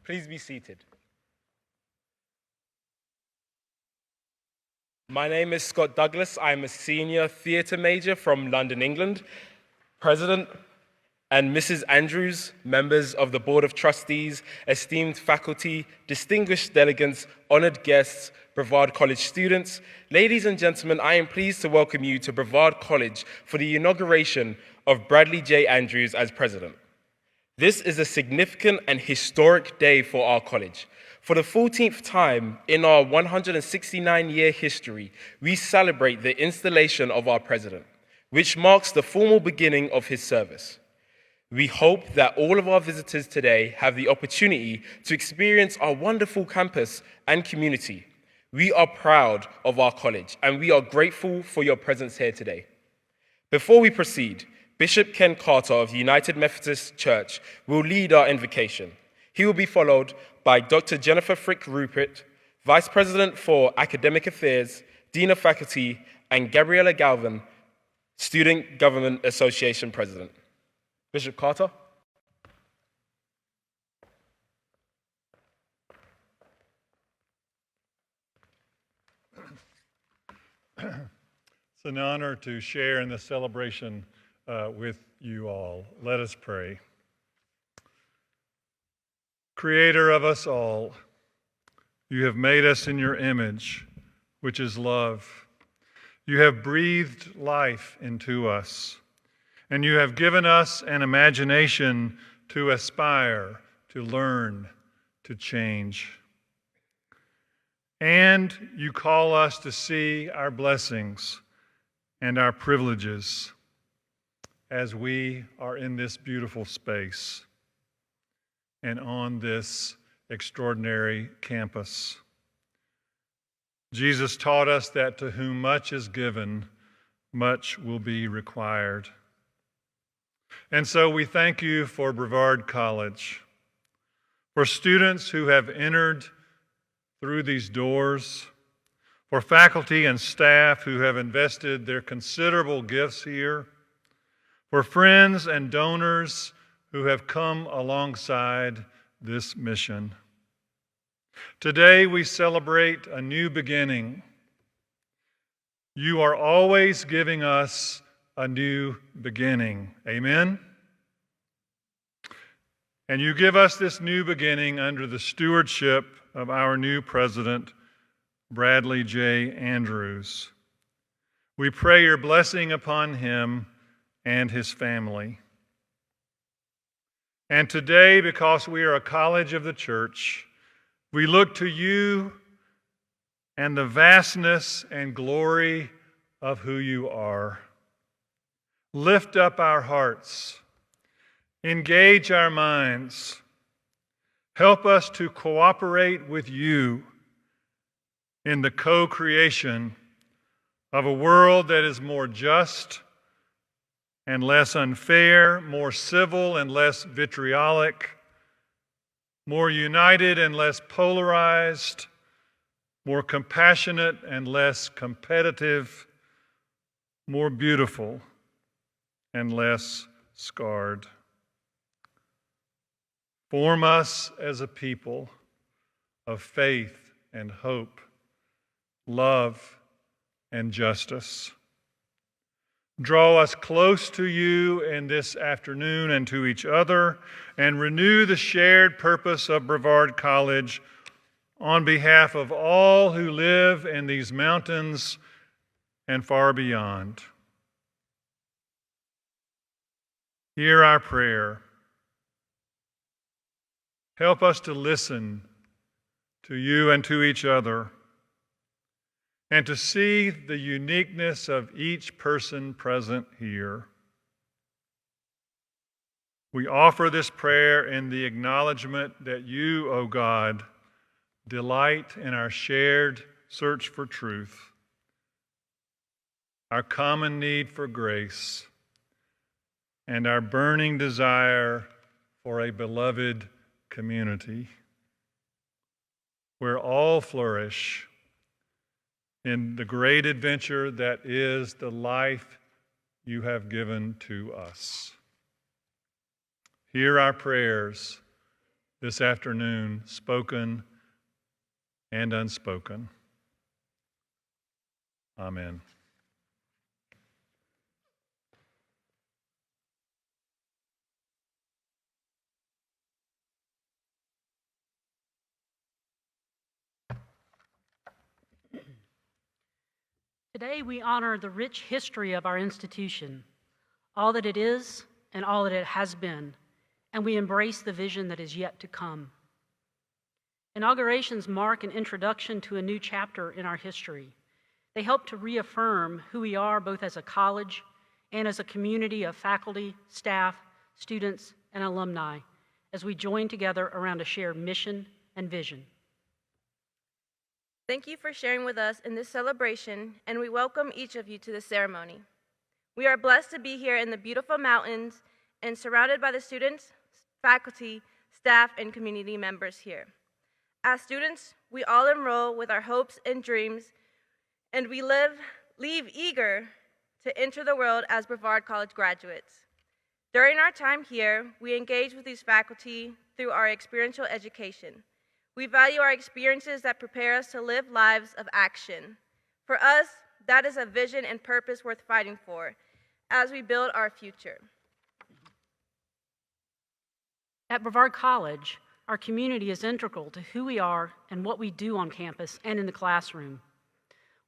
Please be seated. My name is Scott Douglas. I'm a senior theatre major from London, England. President and Mrs. Andrews, members of the Board of Trustees, esteemed faculty, distinguished delegates, honored guests, Brevard College students, ladies and gentlemen, I am pleased to welcome you to Brevard College for the inauguration of Bradley J. Andrews as president. This is a significant and historic day for our college. For the 14th time in our 169-year history, we celebrate the installation of our president, which marks the formal beginning of his service. We hope that all of our visitors today have the opportunity to experience our wonderful campus and community. We are proud of our college, and we are grateful for your presence here today. Before we proceed, Bishop Ken Carter of the United Methodist Church will lead our invocation. He will be followed by Dr. Jennifer Frick Rupert, Vice President for Academic Affairs, Dean of Faculty, and Gabriella Galvin, Student Government Association President. Bishop Carter. It's an honor to share in this celebration with you all. Let us pray. Creator of us all, you have made us in your image, which is love. You have breathed life into us, and you have given us an imagination to aspire, to learn, to change. And you call us to see our blessings and our privileges as we are in this beautiful space and on this extraordinary campus. Jesus taught us that to whom much is given, much will be required. And so we thank you for Brevard College, for students who have entered through these doors, for faculty and staff who have invested their considerable gifts here, for friends and donors who have come alongside this mission. Today we celebrate a new beginning. You are always giving us a new beginning. Amen? And you give us this new beginning under the stewardship of our new president, Bradley J. Andrews. We pray your blessing upon him and his family. And today, because we are a college of the church, we look to you and the vastness and glory of who you are. Lift up our hearts. Engage our minds. Help us to cooperate with you in the co-creation of a world that is more just and less unfair, more civil and less vitriolic, more united and less polarized, more compassionate and less competitive, more beautiful and less scarred. Form us as a people of faith and hope, love and justice. Draw us close to you in this afternoon and to each other, and renew the shared purpose of Brevard College on behalf of all who live in these mountains and far beyond. Hear our prayer. Help us to listen to you and to each other, and to see the uniqueness of each person present here. We offer this prayer in the acknowledgement that you, O God, delight in our shared search for truth, our common need for grace, and our burning desire for a beloved community where all flourish in the great adventure that is the life you have given to us. Hear our prayers this afternoon, spoken and unspoken. Amen. Today, we honor the rich history of our institution, all that it is and all that it has been, and we embrace the vision that is yet to come. Inaugurations mark an introduction to a new chapter in our history. They help to reaffirm who we are both as a college and as a community of faculty, staff, students, and alumni as we join together around a shared mission and vision. Thank you for sharing with us in this celebration, and we welcome each of you to the ceremony. We are blessed to be here in the beautiful mountains and surrounded by the students, faculty, staff, and community members here. As students, we all enroll with our hopes and dreams, and we leave eager to enter the world as Brevard College graduates. During our time here, we engage with these faculty through our experiential education. We value our experiences that prepare us to live lives of action. For us, that is a vision and purpose worth fighting for as we build our future. At Brevard College, our community is integral to who we are and what we do on campus and in the classroom.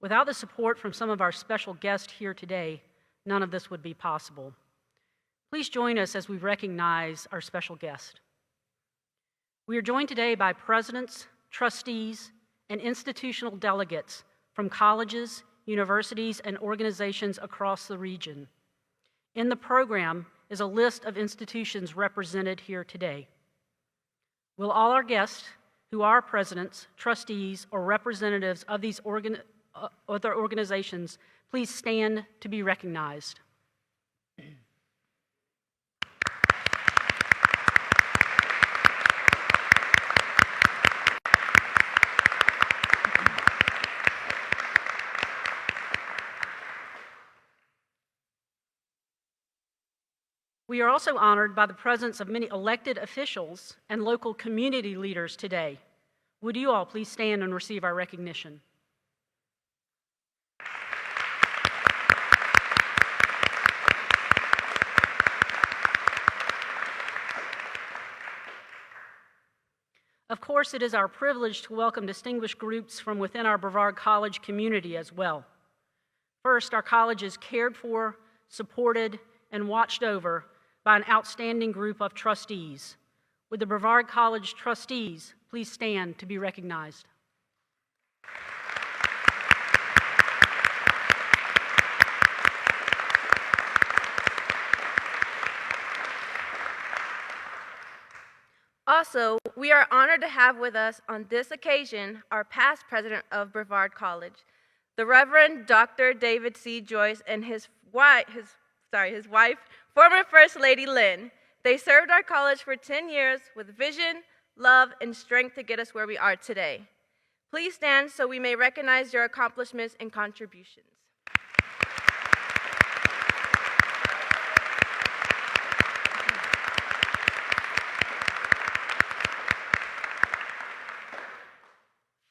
Without the support from some of our special guests here today, none of this would be possible. Please join us as we recognize our special guest. We are joined today by presidents, trustees, and institutional delegates from colleges, universities, and organizations across the region. In the program is a list of institutions represented here today. Will all our guests, who are presidents, trustees, or representatives of these other organizations, please stand to be recognized. We are also honored by the presence of many elected officials and local community leaders today. Would you all please stand and receive our recognition? Of course, it is our privilege to welcome distinguished groups from within our Brevard College community as well. First, our college is cared for, supported, and watched over by an outstanding group of trustees. Would the Brevard College trustees please stand to be recognized? Also, we are honored to have with us on this occasion our past president of Brevard College, the Reverend Dr. David C. Joyce, and his wife, former First Lady Lynn. They served our college for 10 years with vision, love, and strength to get us where we are today. Please stand so we may recognize your accomplishments and contributions.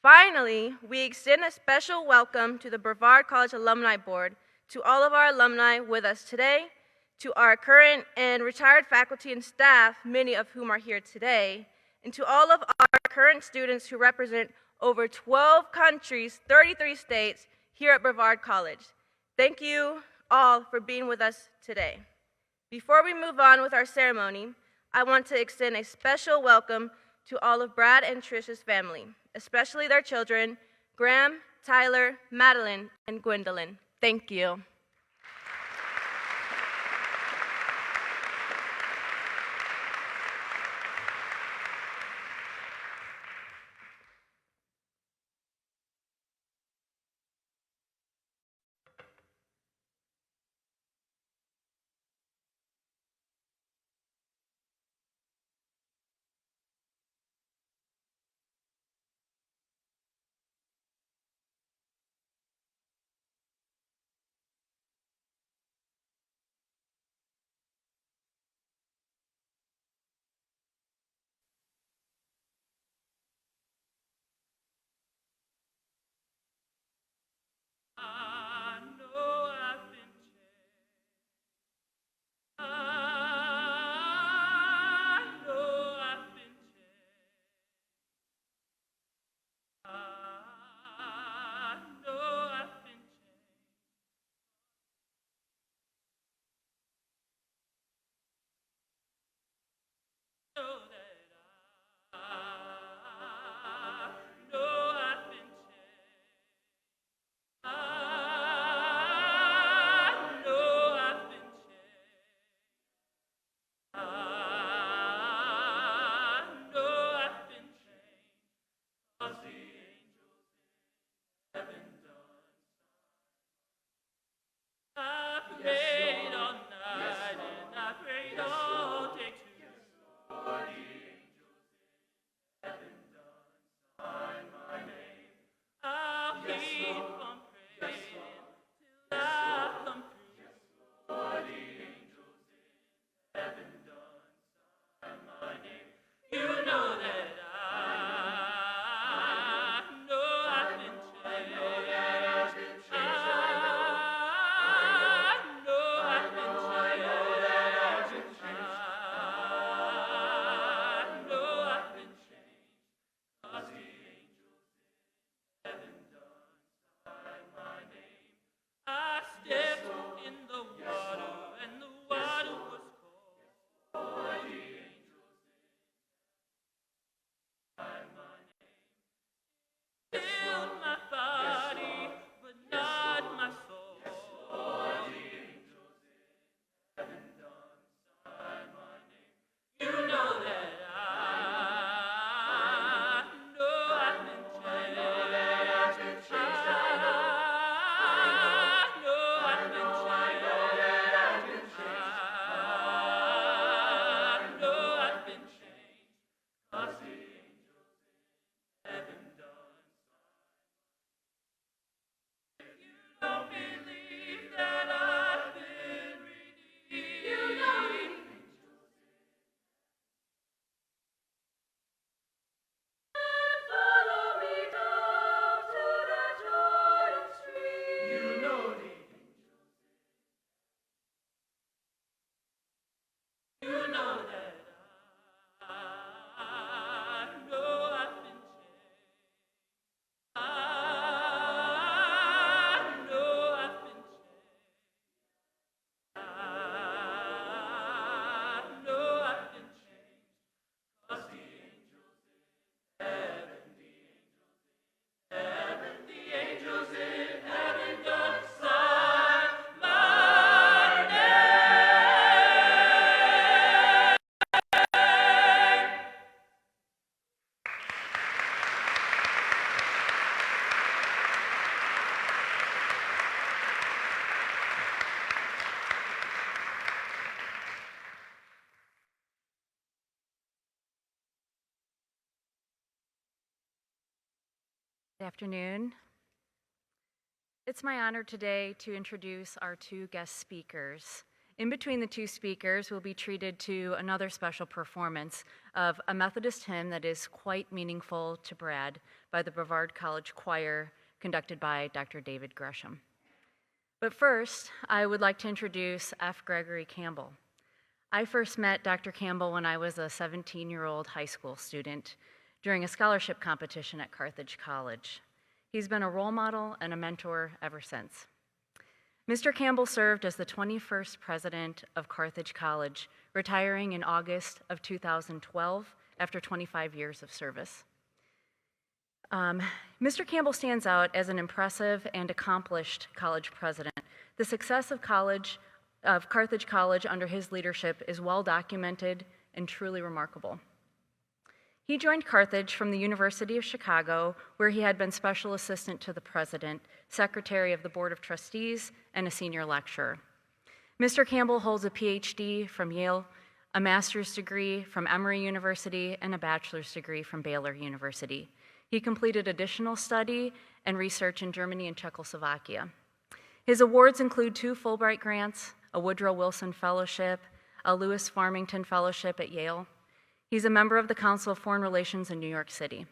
Finally, we extend a special welcome to the Brevard College Alumni Board, to all of our alumni with us today, to our current and retired faculty and staff, many of whom are here today, and to all of our current students who represent over 12 countries, 33 states, here at Brevard College. Thank you all for being with us today. Before we move on with our ceremony, I want to extend a special welcome to all of Brad and Trish's family, especially their children, Graham, Tyler, Madeline, and Gwendolyn. Thank you. Good afternoon. It's my honor today to introduce our two guest speakers. In between the two speakers, we'll be treated to another special performance of a Methodist hymn that is quite meaningful to Brad by the Brevard College Choir, conducted by Dr. David Gresham. But first, I would like to introduce F. Gregory Campbell. I first met Dr. Campbell when I was a 17-year-old high school student during a scholarship competition at Carthage College. He's been a role model and a mentor ever since. Mr. Campbell served as the 21st president of Carthage College, retiring in August of 2012 after 25 years of service. Mr. Campbell stands out as an impressive and accomplished college president. The success of Carthage College under his leadership is well documented and truly remarkable. He joined Carthage from the University of Chicago, where he had been special assistant to the president, secretary of the Board of Trustees, and a senior lecturer. Mr. Campbell holds a PhD from Yale, a master's degree from Emory University, and a bachelor's degree from Baylor University. He completed additional study and research in Germany and Czechoslovakia. His awards include 2 Fulbright grants, a Woodrow Wilson Fellowship, a Lewis Farmington Fellowship at Yale. He's a member of the Council of Foreign Relations in New York City.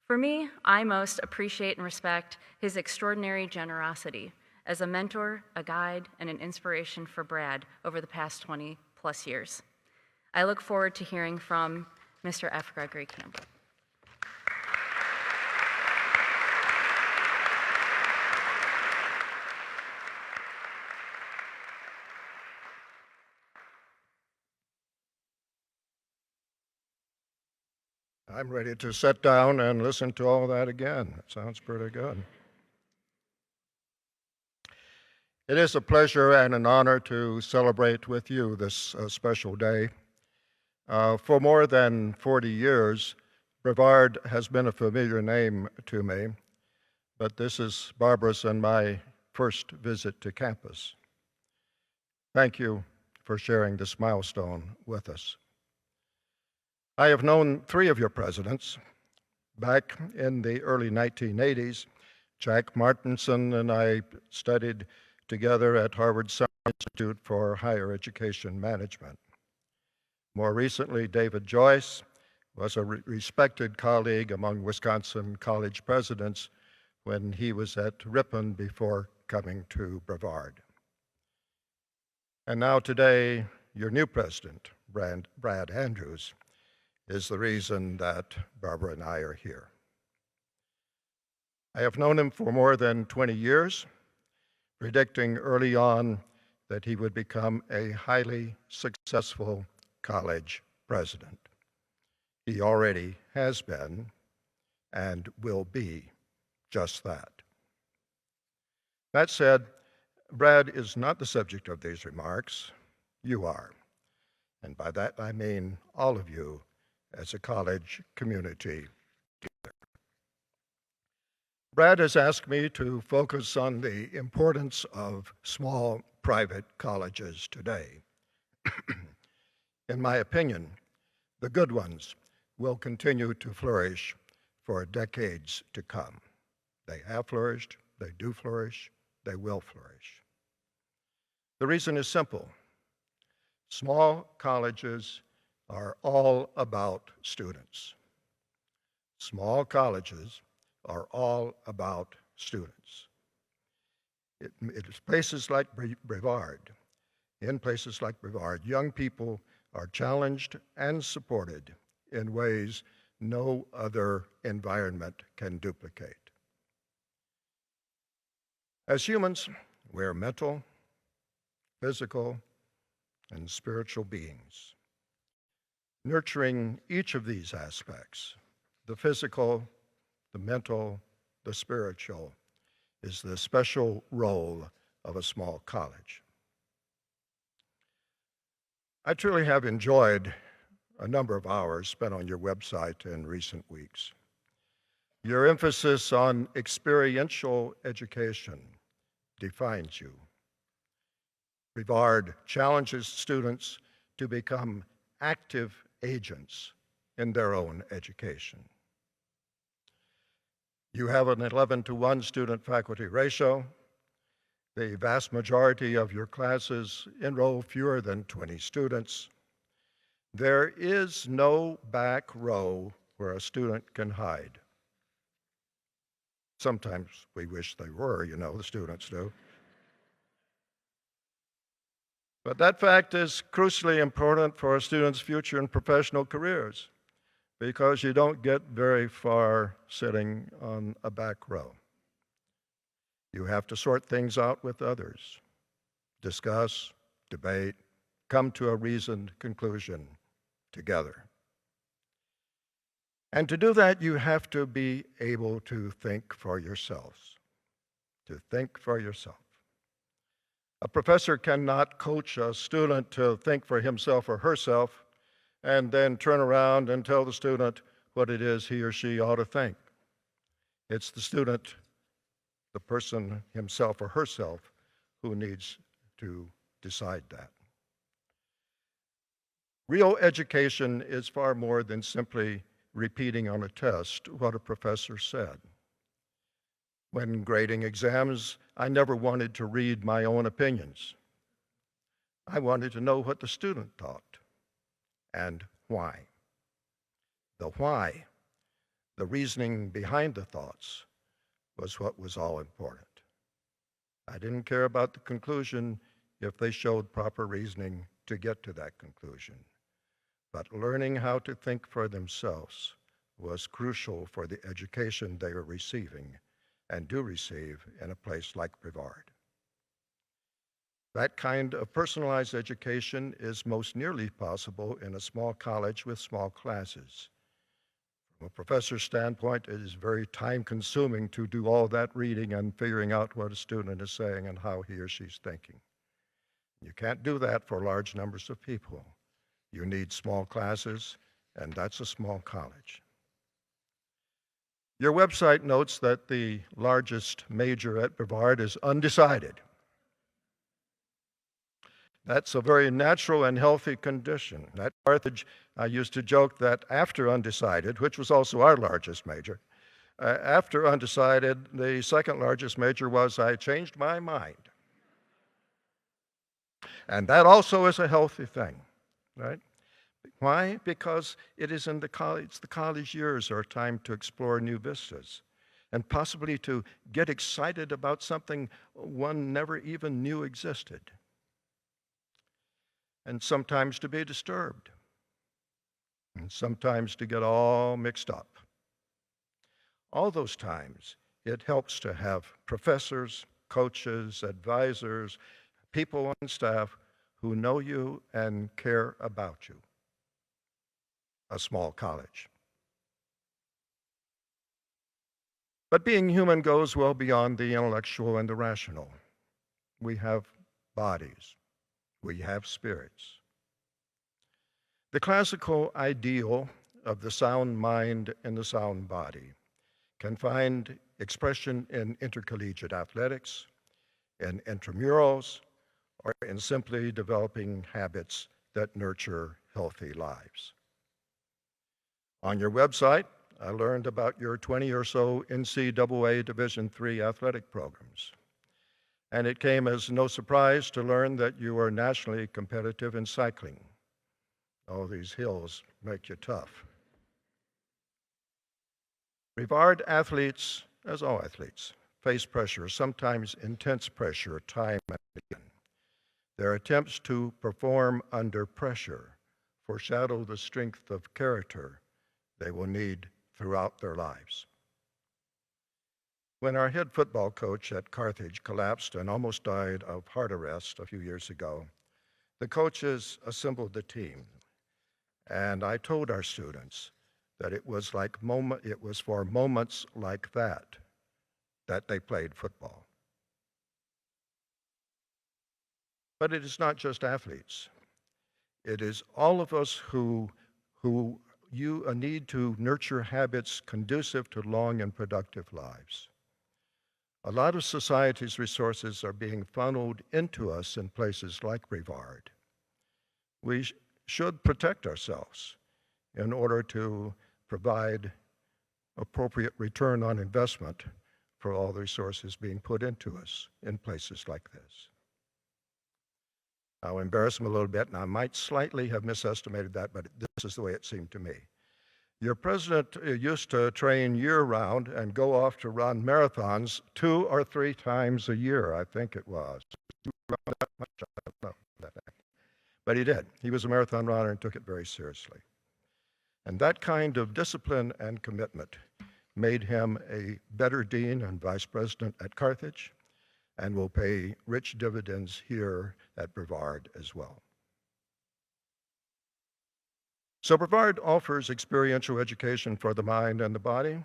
For me, I most appreciate and respect his extraordinary generosity as a mentor, a guide, and an inspiration for Brad over the past 20+ years. I look forward to hearing from Mr. F. Gregory Campbell. I'm ready to sit down and listen to all that again. It sounds pretty good. It is a pleasure and an honor to celebrate with you this special day. For more than 40 years, Brevard has been a familiar name to me, but this is Barbara's and my first visit to campus. Thank you for sharing this milestone with us. I have known 3 of your presidents. Back in the early 1980s, Jack Martinson and I studied together at Harvard Summer Institute for Higher Education Management. More recently, David Joyce was a respected colleague among Wisconsin college presidents when he was at Ripon before coming to Brevard. And now today, your new president, Brad Andrews, is the reason that Barbara and I are here. I have known him for more than 20 years, predicting early on that he would become a highly successful college president. He already has been and will be just that. That said, Brad is not the subject of these remarks. You are. And by that I mean all of you as a college community together. Brad has asked me to focus on the importance of small private colleges today. In my opinion, the good ones will continue to flourish for decades to come. They have flourished, they do flourish, they will flourish. The reason is simple. Small colleges are all about students. Small colleges are all about students. It is places like Brevard. In places like Brevard, young people are challenged and supported in ways no other environment can duplicate. As humans, we're mental, physical, and spiritual beings. Nurturing each of these aspects, the physical, the mental, the spiritual, is the special role of a small college. I truly have enjoyed a number of hours spent on your website in recent weeks. Your emphasis on experiential education defines you. Brevard challenges students to become active agents in their own education. You have an 11-to-1 student-faculty ratio. The vast majority of your classes enroll fewer than 20 students. There is no back row where a student can hide. Sometimes we wish they were, the students do. But that fact is crucially important for a student's future and professional careers because you don't get very far sitting on a back row. You have to sort things out with others, discuss, debate, come to a reasoned conclusion together. And to do that, you have to be able to think for yourselves, to think for yourself. A professor cannot coach a student to think for himself or herself and then turn around and tell the student what it is he or she ought to think. It's the student, the person himself or herself, who needs to decide that. Real education is far more than simply repeating on a test what a professor said. When grading exams, I never wanted to read my own opinions. I wanted to know what the student thought and why. The why, the reasoning behind the thoughts, was what was all important. I didn't care about the conclusion if they showed proper reasoning to get to that conclusion. But learning how to think for themselves was crucial for the education they were receiving and do receive in a place like Brevard. That kind of personalized education is most nearly possible in a small college with small classes. From a professor's standpoint, it is very time-consuming to do all that reading and figuring out what a student is saying and how he or she's thinking. You can't do that for large numbers of people. You need small classes, and that's a small college. Your website notes that the largest major at Brevard is undecided. That's a very natural and healthy condition. At Carthage, I used to joke that after undecided, which was also our largest major, after undecided, the second largest major was I changed my mind. And that also is a healthy thing, right? Why? Because it is in the college years are a time to explore new vistas and possibly to get excited about something one never even knew existed. And sometimes to be disturbed. And sometimes to get all mixed up. All those times, it helps to have professors, coaches, advisors, people on staff who know you and care about you. A small college. But being human goes well beyond the intellectual and the rational. We have bodies. We have spirits. The classical ideal of the sound mind and the sound body can find expression in intercollegiate athletics, in intramurals, or in simply developing habits that nurture healthy lives. On your website, I learned about your 20 or so NCAA Division III athletic programs. And it came as no surprise to learn that you are nationally competitive in cycling. Oh, these hills make you tough. Brevard athletes, as all athletes, face pressure, sometimes intense pressure, time and again. Their attempts to perform under pressure foreshadow the strength of character they will need throughout their lives. When our head football coach at Carthage collapsed and almost died of heart arrest a few years ago, the coaches assembled the team, and I told our students that it was for moments like that they played football. But it is not just athletes. It is all of us who need to nurture habits conducive to long and productive lives. A lot of society's resources are being funneled into us in places like Brevard. We should protect ourselves in order to provide appropriate return on investment for all the resources being put into us in places like this. I'll embarrass him a little bit, and I might slightly have misestimated that, but this is the way it seemed to me. Your president used to train year-round and go off to run marathons 2 or 3 times a year, I think it was. But he did. He was a marathon runner and took it very seriously. And that kind of discipline and commitment made him a better dean and vice president at Carthage, and will pay rich dividends here at Brevard as well. So Brevard offers experiential education for the mind and the body.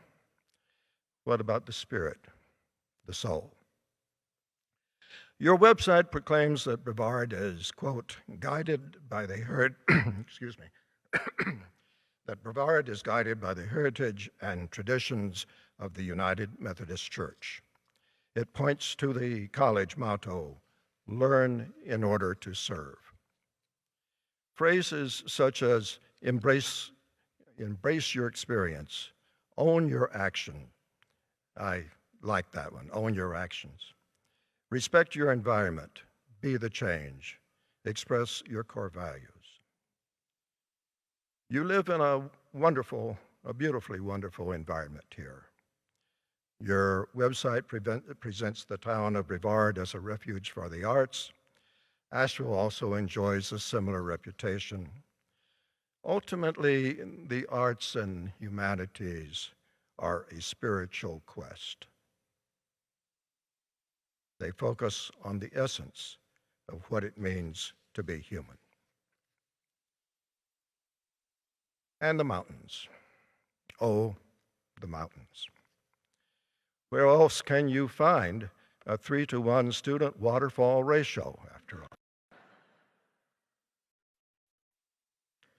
What about the spirit, the soul? Your website proclaims that Brevard is, quote, guided by the excuse me, that Brevard is guided by the heritage and traditions of the United Methodist Church. It points to the college motto, learn in order to serve. Phrases such as embrace your experience, own your action. I like that one, own your actions. Respect your environment, be the change, express your core values. You live in a beautifully wonderful environment here. Your website presents the town of Brevard as a refuge for the arts. Asheville also enjoys a similar reputation. Ultimately, the arts and humanities are a spiritual quest. They focus on the essence of what it means to be human. And the mountains. Oh, the mountains. Where else can you find a 3-to-1 student waterfall ratio, after all?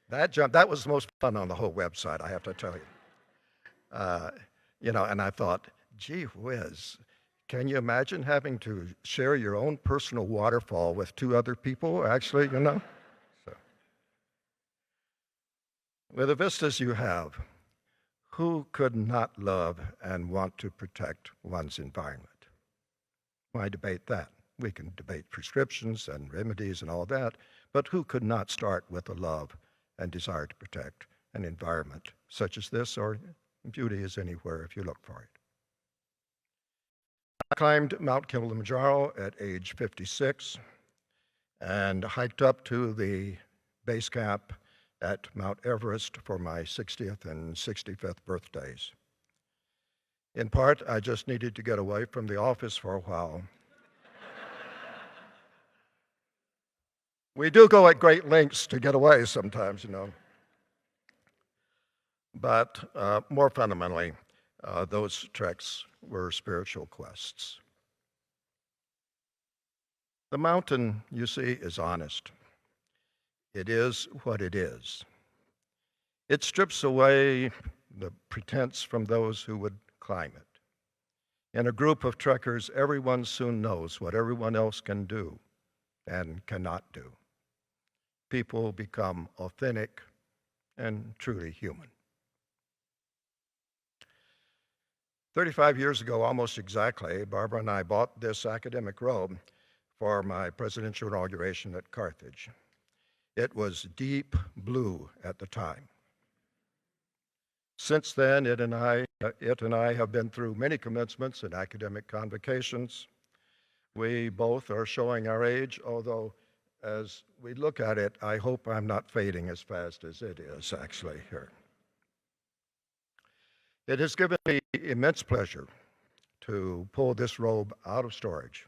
That was the most fun on the whole website, I have to tell you. And I thought, gee whiz, can you imagine having to share your own personal waterfall with 2 other people, actually, So, with the vistas you have, who could not love and want to protect one's environment? Why debate that? We can debate prescriptions and remedies and all that, but who could not start with a love and desire to protect an environment such as this, or beauty is anywhere if you look for it? I climbed Mount Kilimanjaro at age 56 and hiked up to the base camp at Mount Everest for my 60th and 65th birthdays. In part, I just needed to get away from the office for a while. We do go at great lengths to get away sometimes, But more fundamentally, those treks were spiritual quests. The mountain, you see, is honest. It is what it is. It strips away the pretense from those who would climb it. In a group of trekkers, everyone soon knows what everyone else can do and cannot do. People become authentic and truly human. 35 years ago, almost exactly, Barbara and I bought this academic robe for my presidential inauguration at Carthage. It was deep blue at the time. Since then, it and I have been through many commencements and academic convocations. We both are showing our age, although as we look at it, I hope I'm not fading as fast as it is actually here. It has given me immense pleasure to pull this robe out of storage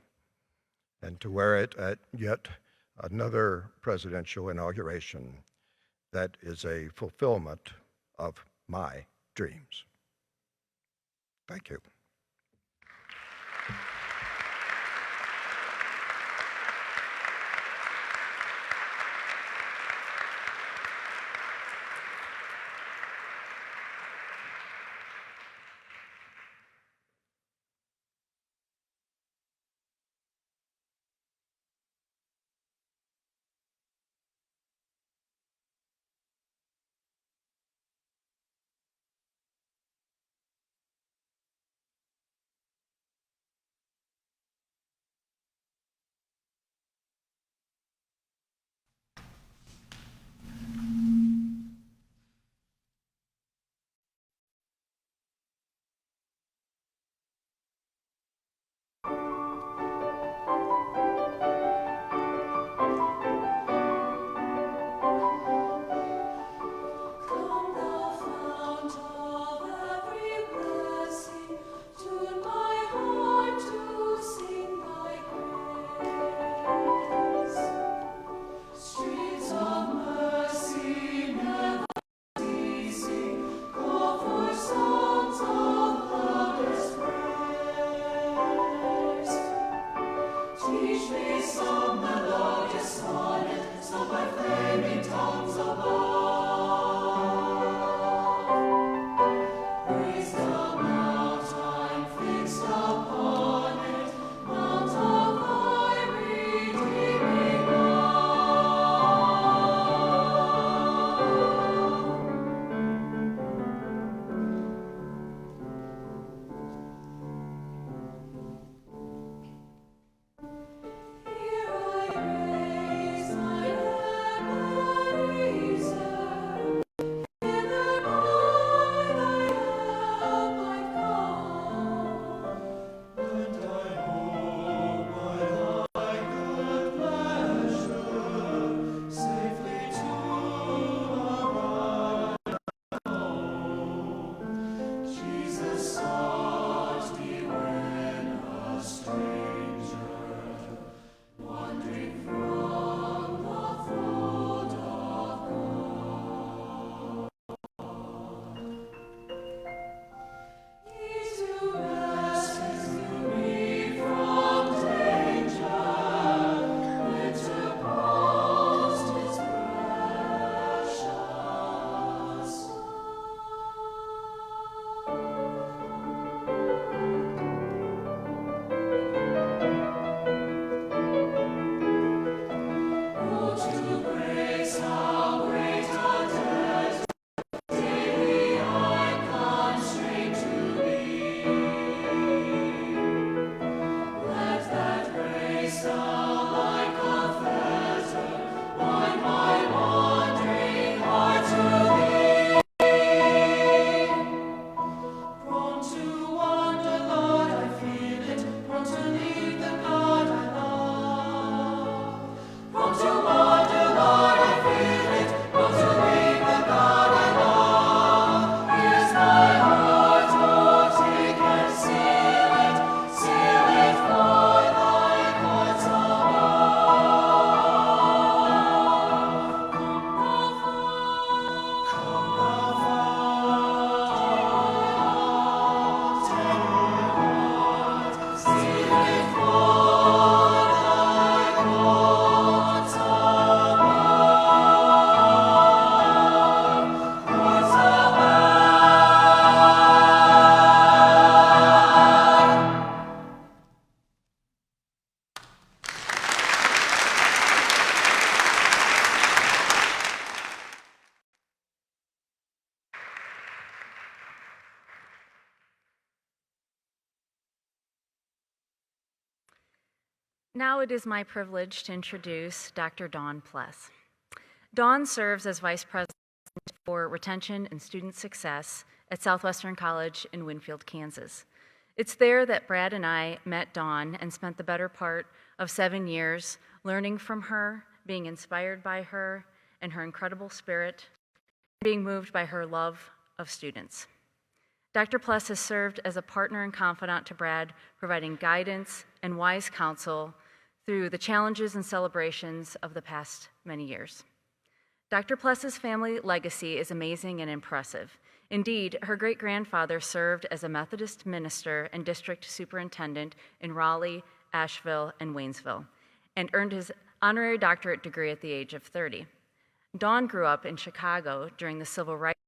and to wear it at yet another presidential inauguration that is a fulfillment of my dreams. Thank you. Now it is my privilege to introduce Dr. Dawn Pless. Dawn serves as Vice President for Retention and Student Success at Southwestern College in Winfield, Kansas. It's there that Brad and I met Dawn and spent the better part of 7 years learning from her, being inspired by her and her incredible spirit, being moved by her love of students. Dr. Pless has served as a partner and confidant to Brad, providing guidance and wise counsel through the challenges and celebrations of the past many years. Dr. Pless's family legacy is amazing and impressive. Indeed, her great-grandfather served as a Methodist minister and district superintendent in Raleigh, Asheville, and Waynesville, and earned his honorary doctorate degree at the age of 30. Dawn grew up in Chicago during the Civil Rights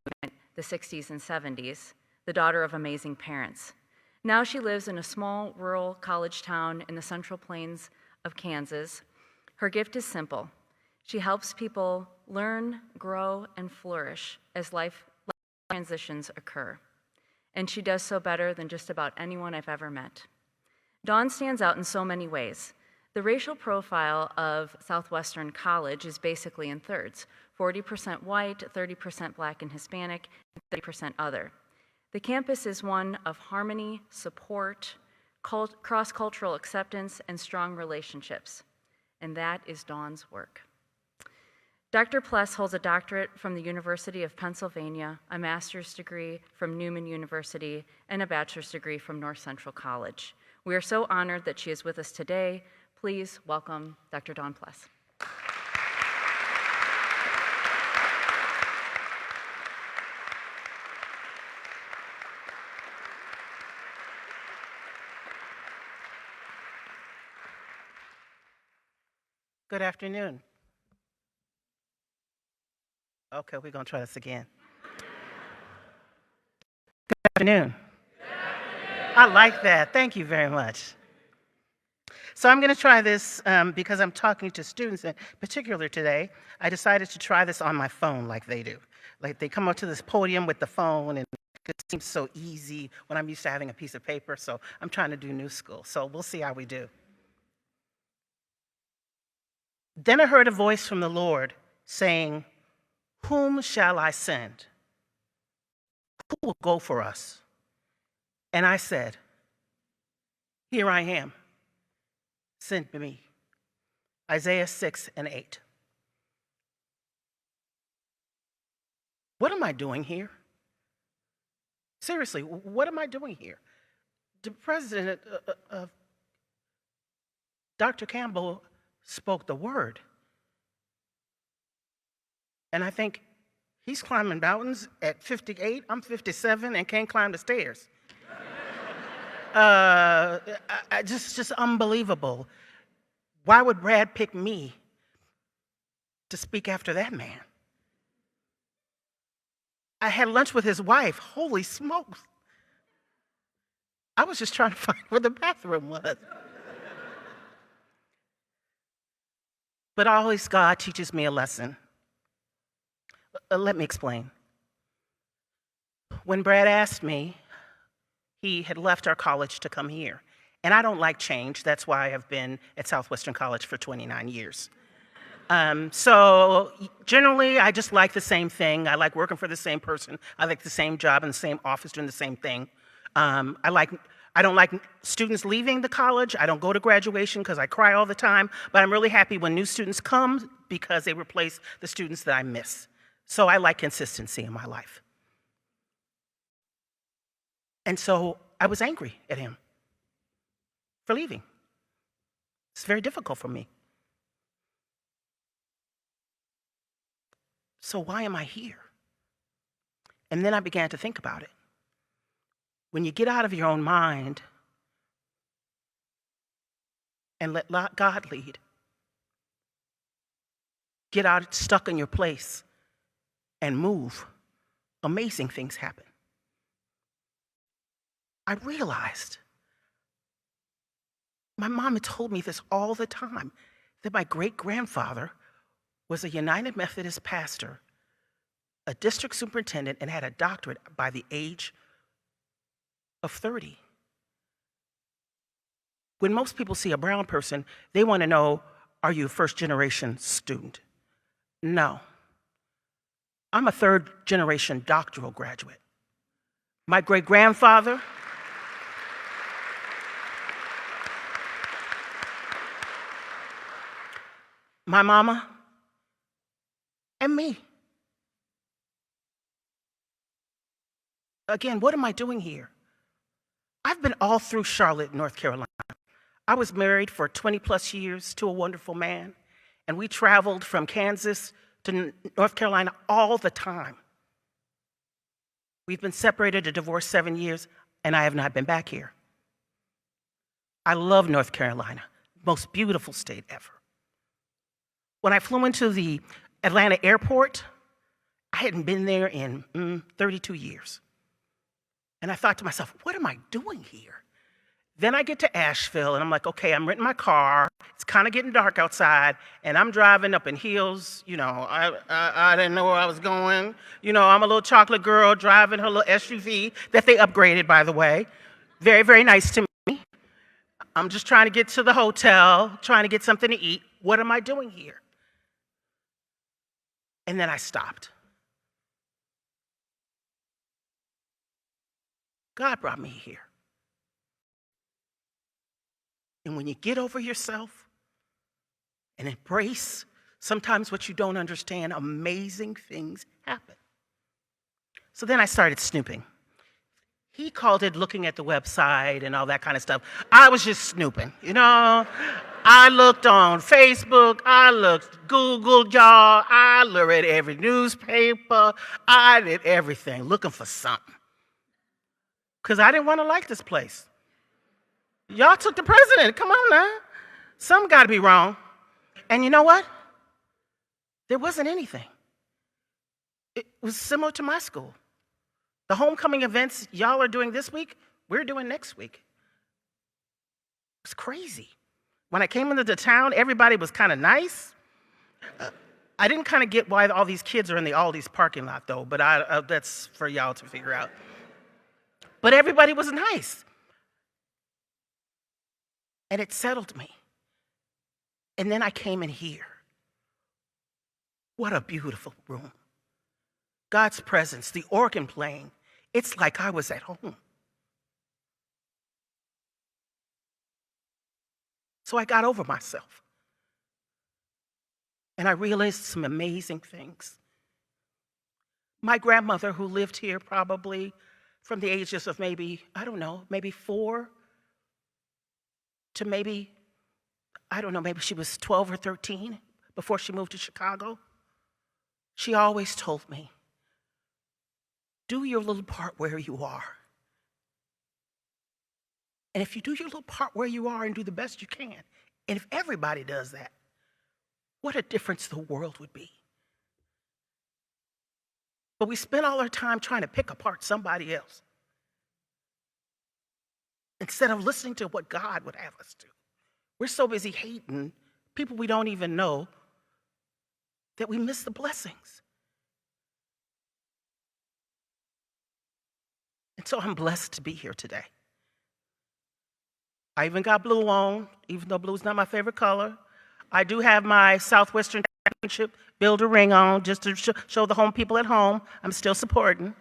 Movement, the 60s and 70s, the daughter of amazing parents. Now she lives in a small rural college town in the Central Plains of Kansas. Her gift is simple. She helps people learn, grow, and flourish as life transitions occur. And she does so better than just about anyone I've ever met. Dawn stands out in so many ways. The racial profile of Southwestern College is basically in thirds: 40% white, 30% Black and Hispanic, and 30% other. The campus is one of harmony, support, cross-cultural acceptance, and strong relationships. And that is Dawn's work. Dr. Pless holds a doctorate from the University of Pennsylvania, a master's degree from Newman University, and a bachelor's degree from North Central College. We are so honored that she is with us today. Please welcome Dr. Dawn Pless. Good afternoon. Okay, we're going to try this again. Good afternoon. I like that. Thank you very much. So I'm going to try this because I'm talking to students in particular today. I decided to try this on my phone like they do. Like they come up to this podium with the phone and it seems so easy when I'm used to having a piece of paper. So I'm trying to do new school. So we'll see how we do. Then I heard a voice from the Lord saying, "Whom shall I send? Who will go for us?" And I said, "Here I am. Send me." Isaiah 6:8. What am I doing here? Seriously, what am I doing here? The president of Dr. Campbell spoke the word. And I think he's climbing mountains at 58, I'm 57, and can't climb the stairs. Just unbelievable. Why would Brad pick me to speak after that man? I had lunch with his wife. Holy smokes. I was just trying to find where the bathroom was. But always God teaches me a lesson. Let me explain. When Brad asked me, he had left our college to come here. And I don't like change. That's why I have been at Southwestern College for 29 years. So generally, I just like the same thing. I like working for the same person. I like the same job in the same office doing the same thing. I don't like students leaving the college. I don't go to graduation because I cry all the time. But I'm really happy when new students come because they replace the students that I miss. So I like consistency in my life. And so I was angry at him for leaving. It's very difficult for me. So why am I here? And then I began to think about it. When you get out of your own mind and let God lead, get out stuck in your place and move, amazing things happen. I realized, my mom had told me this all the time, that my great-grandfather was a United Methodist pastor, a district superintendent, and had a doctorate by the age of 30. When most people see a brown person, they want to know, are you a first-generation student? No. I'm a third-generation doctoral graduate. My great-grandfather, my mama, and me. Again, what am I doing here? I've been all through Charlotte, North Carolina. I was married for 20-plus years to a wonderful man, and we traveled from Kansas to North Carolina all the time. We've been separated and divorced 7 years, and I have not been back here. I love North Carolina, most beautiful state ever. When I flew into the Atlanta airport, I hadn't been there in 32 years. And I thought to myself, what am I doing here? Then I get to Asheville, and I'm like, okay, I'm renting my car. It's kind of getting dark outside, and I'm driving up in hills. You know, I didn't know where I was going. You know, I'm a little chocolate girl driving her little SUV that they upgraded, by the way. Very, very nice to me. I'm just trying to get to the hotel, trying to get something to eat. What am I doing here? And then I stopped. God brought me here. And when you get over yourself and embrace sometimes what you don't understand, amazing things happen. So then I started snooping. He called it looking at the website and all that kind of stuff. I was just snooping, you know. I looked on Facebook, I looked, Googled y'all, I read every newspaper, I did everything, looking for something. Because I didn't want to like this place. Y'all took the president, come on now. Something got to be wrong. And you know what? There wasn't anything. It was similar to my school. The homecoming events y'all are doing this week, we're doing next week. It's crazy. When I came into the town, everybody was kind of nice. I didn't kind of get why all these kids are in the Aldi's parking lot, though, but that's for y'all to figure out. But everybody was nice. And it settled me. And then I came in here. What a beautiful room. God's presence, the organ playing, it's like I was at home. So I got over myself. And I realized some amazing things. My grandmother, who lived here probably from the ages of maybe, I don't know, maybe 4 to maybe, I don't know, maybe she was 12 or 13 before she moved to Chicago. She always told me, do your little part where you are. And if you do your little part where you are and do the best you can, and if everybody does that, what a difference the world would be. But we spend all our time trying to pick apart somebody else instead of listening to what God would have us do. We're so busy hating people we don't even know that we miss the blessings. And so I'm blessed to be here today. I even got blue on, even though blue is not my favorite color. I do have my Southwestern Championship Builder ring on just to show the home people at home I'm still supporting.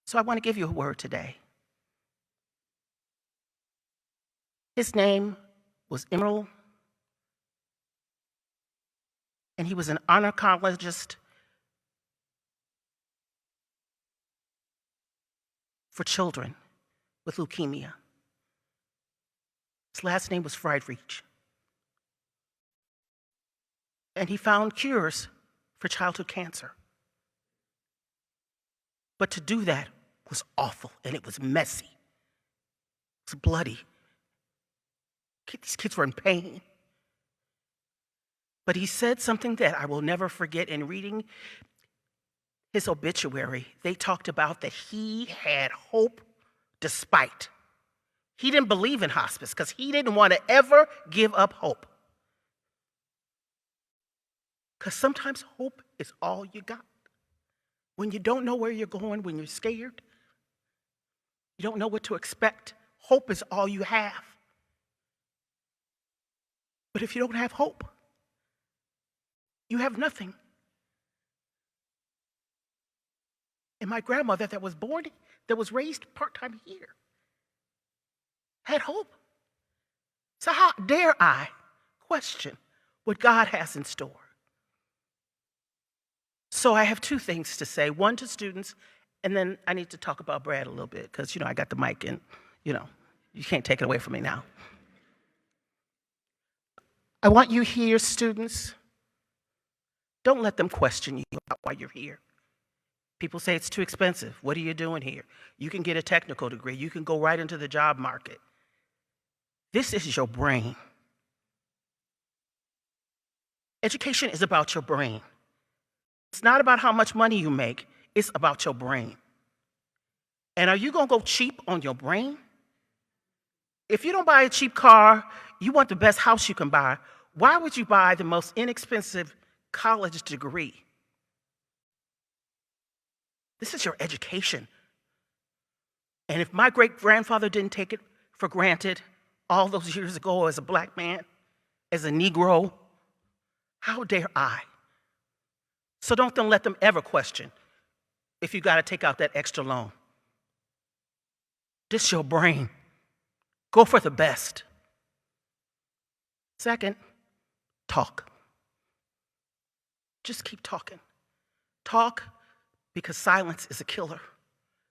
So I want to give you a word today. His name was Emerald, and he was an oncologist for children with leukemia. His last name was Friedrich. And he found cures for childhood cancer. But to do that was awful, and it was messy. It was bloody. These kids were in pain. But he said something that I will never forget. In reading his obituary, they talked about that he had hope despite. He didn't believe in hospice because he didn't want to ever give up hope. Because sometimes hope is all you got. When you don't know where you're going, when you're scared, You don't know what to expect. Hope is all you have. But if you don't have hope, you have nothing. And my grandmother that was raised part-time here, had hope. So how dare I question what God has in store? So I have two things to say, one to students, and then I need to talk about Brad a little bit, because, I got the mic and, you can't take it away from me now. I want you here, students. Don't let them question you about why you're here. People say it's too expensive. What are you doing here? You can get a technical degree. You can go right into the job market. This is your brain. Education is about your brain. It's not about how much money you make. It's about your brain. And are you going to go cheap on your brain? If you don't buy a cheap car, you want the best house you can buy, why would you buy the most inexpensive college degree? This is your education. And if my great-grandfather didn't take it for granted all those years ago as a black man, as a Negro, how dare I? So don't let them ever question if you got to take out that extra loan. This is your brain. Go for the best. Second, talk. Just keep talking. Talk, because silence is a killer.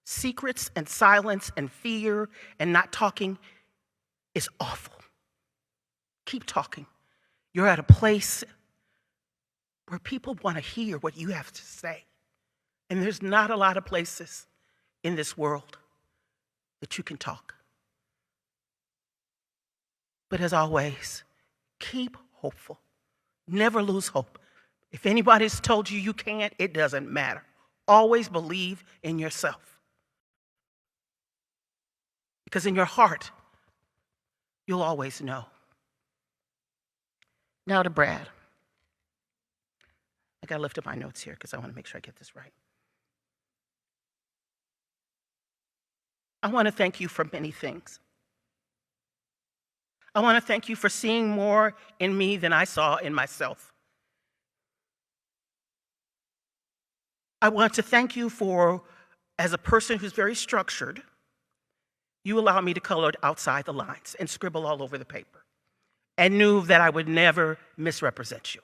Secrets and silence and fear and not talking is awful. Keep talking. You're at a place where people want to hear what you have to say. And there's not a lot of places in this world that you can talk. But as always, keep hopeful. Never lose hope. If anybody's told you you can't, it doesn't matter. Always believe in yourself. Because in your heart, you'll always know. Now to Brad. I gotta lift up my notes here because I want to make sure I get this right. I want to thank you for many things. I want to thank you for seeing more in me than I saw in myself. I want to thank you for, as a person who's very structured, you allowed me to color outside the lines and scribble all over the paper and knew that I would never misrepresent you.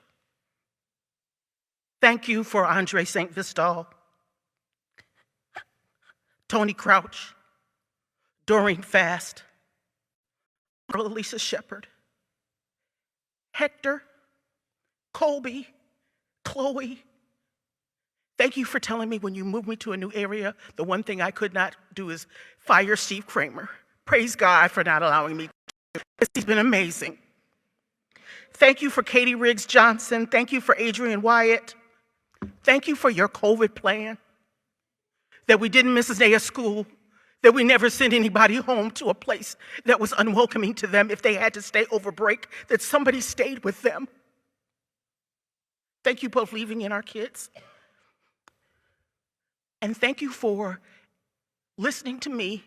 Thank you for Andre St. Vistal, Tony Crouch, Doreen Fast, Elisa Shepard, Hector, Colby, Chloe. Thank you for telling me when you moved me to a new area, the one thing I could not do is fire Steve Kramer. Praise God for not allowing me to. He's been amazing. Thank you for Katie Riggs Johnson. Thank you for Adrian Wyatt. Thank you for your COVID plan, that we didn't miss a day of school, that we never sent anybody home to a place that was unwelcoming to them if they had to stay over break, that somebody stayed with them. Thank you for believing in our kids. And thank you for listening to me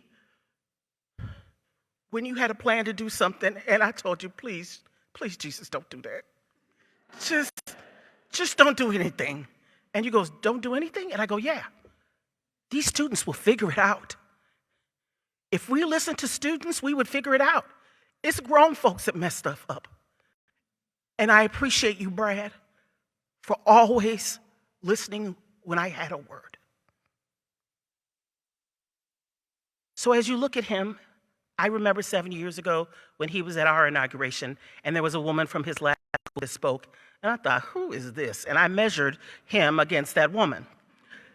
when you had a plan to do something and I told you, please, please, Jesus, don't do that. Just don't do anything. And you go, don't do anything? And I go, yeah. These students will figure it out. If we listen to students, we would figure it out. It's grown folks that mess stuff up. And I appreciate you, Brad, for always listening when I had a word. So as you look at him, I remember 7 years ago when he was at our inauguration, and there was a woman from his lab that spoke, and I thought, who is this? And I measured him against that woman.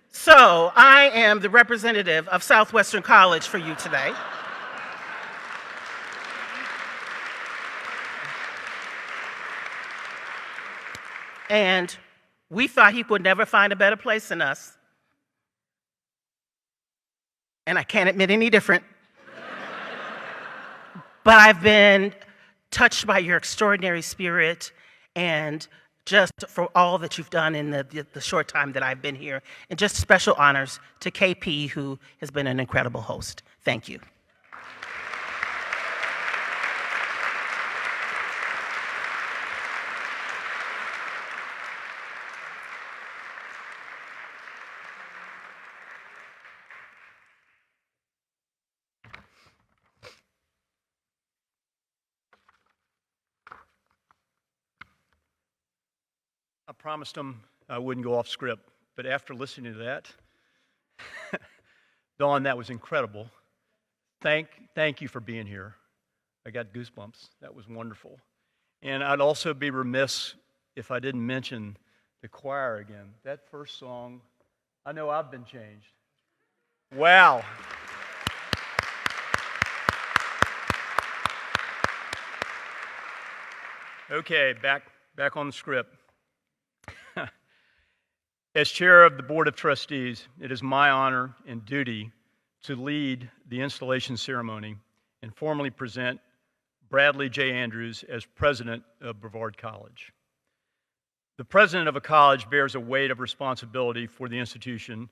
So I am the representative of Southwestern College for you today. And we thought he would never find a better place than us. And I can't admit any different. But I've been touched by your extraordinary spirit and just for all that you've done in the short time that I've been here. And just special honors to KP, who has been an incredible host. Thank you. I promised them I wouldn't go off script, but after listening to that, Dawn, that was incredible. Thank you for being here. I got goosebumps. That was wonderful. And I'd also be remiss if I didn't mention the choir again. That first song, I know I've been changed. Wow. Okay, back on the script. As chair of the Board of Trustees, it is my honor and duty to lead the installation ceremony and formally present Bradley J. Andrews as president of Brevard College. The president of a college bears a weight of responsibility for the institution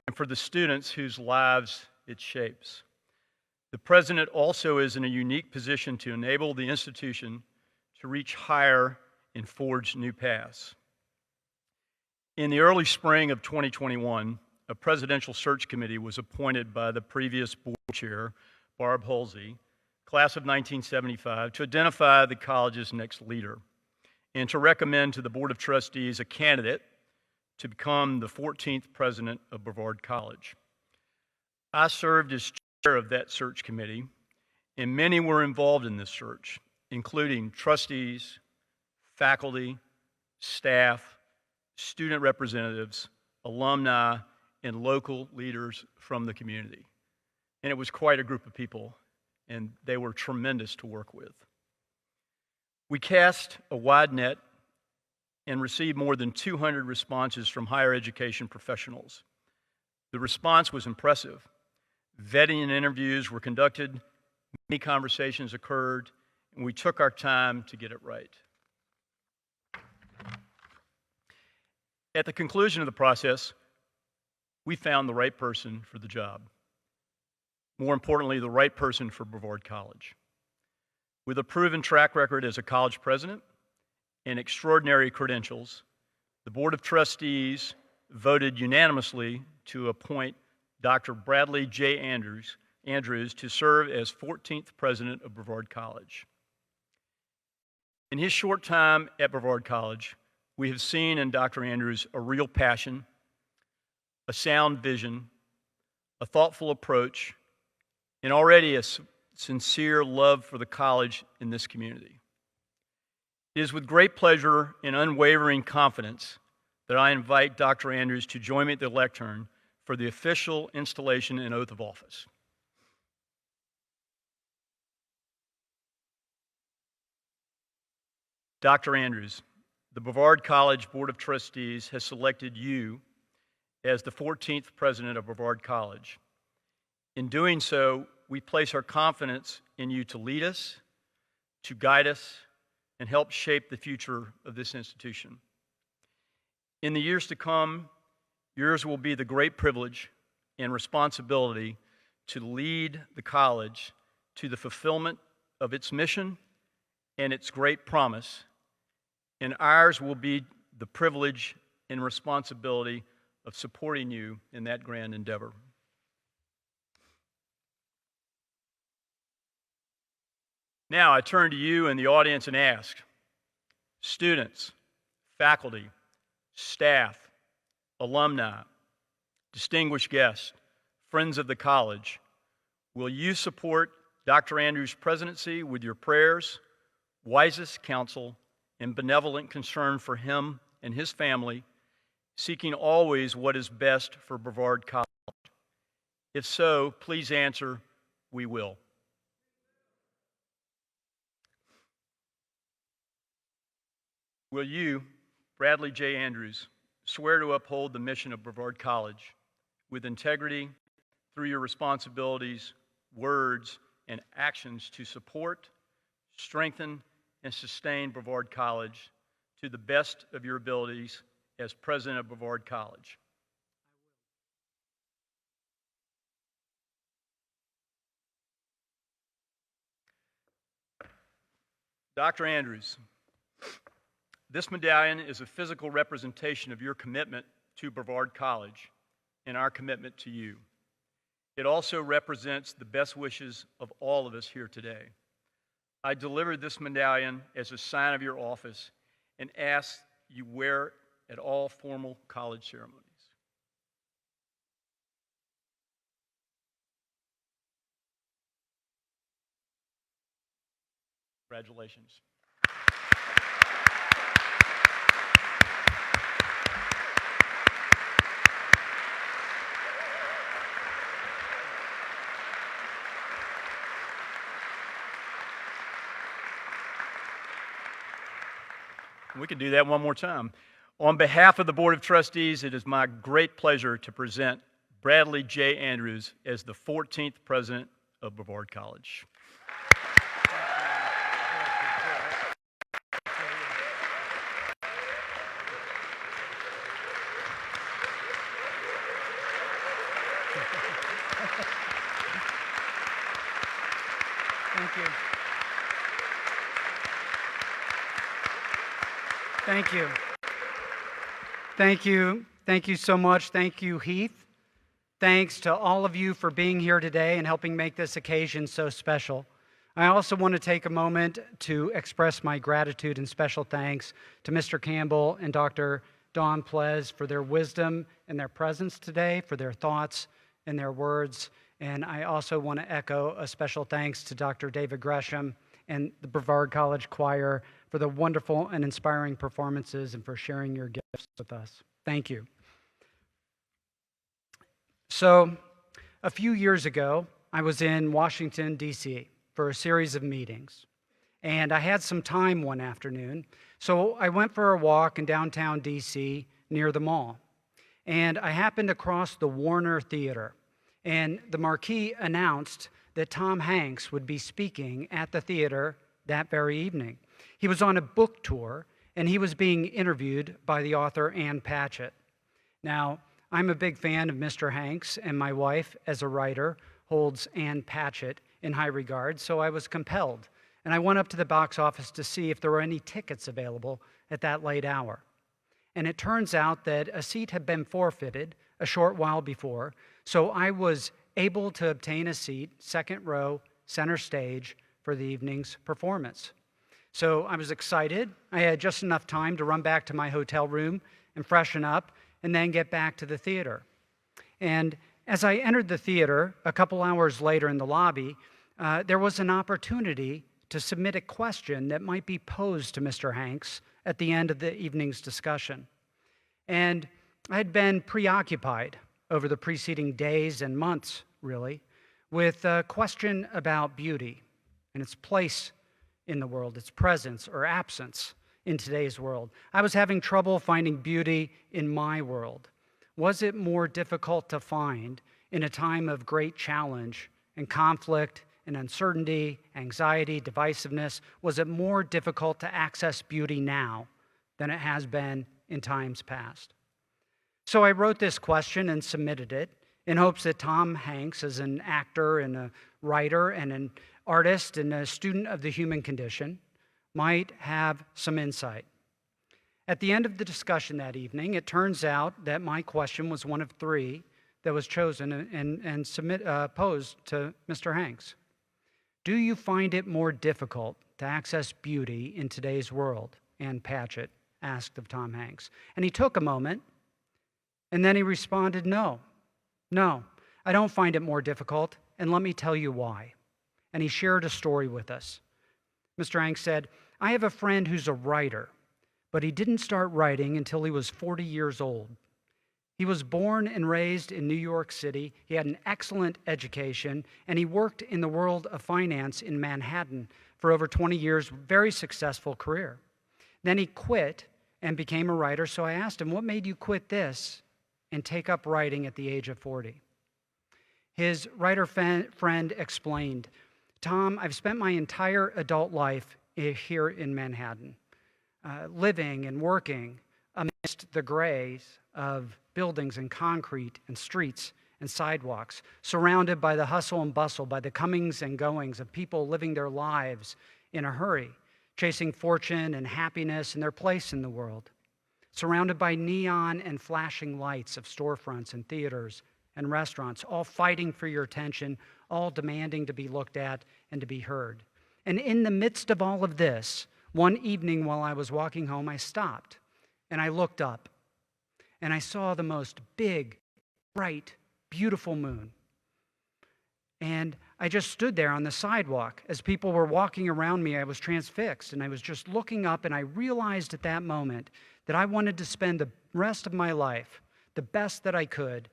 and for the students whose lives it shapes. The president also is in a unique position to enable the institution to reach higher and forge new paths. In the early spring of 2021, a presidential search committee was appointed by the previous board chair, Barb Halsey, class of 1975, to identify the college's next leader and to recommend to the Board of Trustees a candidate to become the 14th president of Brevard College. I served as chair of that search committee, and many were involved in this search, including trustees, faculty, staff, student representatives, alumni, and local leaders from the community. And it was quite a group of people, and they were tremendous to work with. We cast a wide net and received more than 200 responses from higher education professionals. The response was impressive. Vetting and interviews were conducted, many conversations occurred, and we took our time to get it right. At the conclusion of the process, we found the right person for the job. More importantly, the right person for Brevard College. With a proven track record as a college president and extraordinary credentials, the Board of Trustees voted unanimously to appoint Dr. Bradley J. Andrews to serve as 14th president of Brevard College. In his short time at Brevard College, we have seen in Dr. Andrews a real passion, a sound vision, a thoughtful approach, and already a sincere love for the college in this community. It is with great pleasure and unwavering confidence that I invite Dr. Andrews to join me at the lectern for the official installation and oath of office. Dr. Andrews, the Brevard College Board of Trustees has selected you as the 14th president of Brevard College. In doing so, we place our confidence in you to lead us, to guide us, and help shape the future of this institution. In the years to come, yours will be the great privilege and responsibility to lead the college to the fulfillment of its mission and its great promise, and ours will be the privilege and responsibility of supporting you in that grand endeavor. Now I turn to you in the audience and ask, students, faculty, staff, alumni, distinguished guests, friends of the college, will you support Dr. Andrews' presidency with your prayers, wisest counsel, and benevolent concern for him and his family, seeking always what is best for Brevard College? If so, please answer, we will. Will you, Bradley J. Andrews, swear to uphold the mission of Brevard College with integrity through your responsibilities, words, and actions to support, strengthen, and sustain Brevard College to the best of your abilities as president of Brevard College? Dr. Andrews, this medallion is a physical representation of your commitment to Brevard College and our commitment to you. It also represents the best wishes of all of us here today. I delivered this medallion as a sign of your office and ask you wear it at all formal college ceremonies. Congratulations. We can do that one more time. On behalf of the Board of Trustees, it is my great pleasure to present Bradley J. Andrews as the 14th president of Brevard College. Thank you. Thank you. Thank you. Thank you so much. Thank you, Heath. Thanks to all of you for being here today and helping make this occasion so special. I also want to take a moment to express my gratitude and special thanks to Mr. Campbell and Dr. Dawn Plez for their wisdom and their presence today, for their thoughts and their words. And I also want to echo a special thanks to Dr. David Gresham and the Brevard College Choir for the wonderful and inspiring performances and for sharing your gifts with us. Thank you. So, a few years ago, I was in Washington, D.C. for a series of meetings. And I had some time one afternoon, so I went for a walk in downtown D.C. near the mall. And I happened across the Warner Theater, and the marquee announced that Tom Hanks would be speaking at the theater that very evening. He was on a book tour, and he was being interviewed by the author Ann Patchett. Now, I'm a big fan of Mr. Hanks, and my wife, as a writer, holds Ann Patchett in high regard, so I was compelled. And I went up to the box office to see if there were any tickets available at that late hour. And it turns out that a seat had been forfeited a short while before, so I was able to obtain a seat, second row, center stage, for the evening's performance. So I was excited. I had just enough time to run back to my hotel room and freshen up and then get back to the theater. And as I entered the theater, a couple hours later in the lobby, there was an opportunity to submit a question that might be posed to Mr. Hanks at the end of the evening's discussion. And I had been preoccupied over the preceding days and months, really, with a question about beauty and its place in the world, its presence or absence in today's world. I was having trouble finding beauty in my world. Was it more difficult to find in a time of great challenge and conflict and uncertainty, anxiety, divisiveness? Was it more difficult to access beauty now than it has been in times past? So I wrote this question and submitted it in hopes that Tom Hanks, as an actor and a writer and an artist and a student of the human condition, might have some insight. At the end of the discussion that evening, it turns out that my question was one of three that was chosen and posed to Mr. Hanks. Do you find it more difficult to access beauty in today's world? Ann Patchett asked of Tom Hanks. And he took a moment, and then he responded, no, I don't find it more difficult, and let me tell you why. And he shared a story with us. Mr. Hanks said, I have a friend who's a writer, but he didn't start writing until he was 40 years old. He was born and raised in New York City. He had an excellent education, and he worked in the world of finance in Manhattan for over 20 years, very successful career. Then he quit and became a writer, so I asked him, what made you quit this and take up writing at the age of 40? His writer friend explained, Tom, I've spent my entire adult life here in Manhattan, living and working amidst the grays of buildings and concrete and streets and sidewalks, surrounded by the hustle and bustle, by the comings and goings of people living their lives in a hurry, chasing fortune and happiness and their place in the world, surrounded by neon and flashing lights of storefronts and theaters and restaurants, all fighting for your attention, all demanding to be looked at and to be heard. And in the midst of all of this, one evening while I was walking home, I stopped and I looked up and I saw the most big, bright, beautiful moon. And I just stood there on the sidewalk. As people were walking around me, I was transfixed, and I was just looking up, and I realized at that moment that I wanted to spend the rest of my life, the best that I could,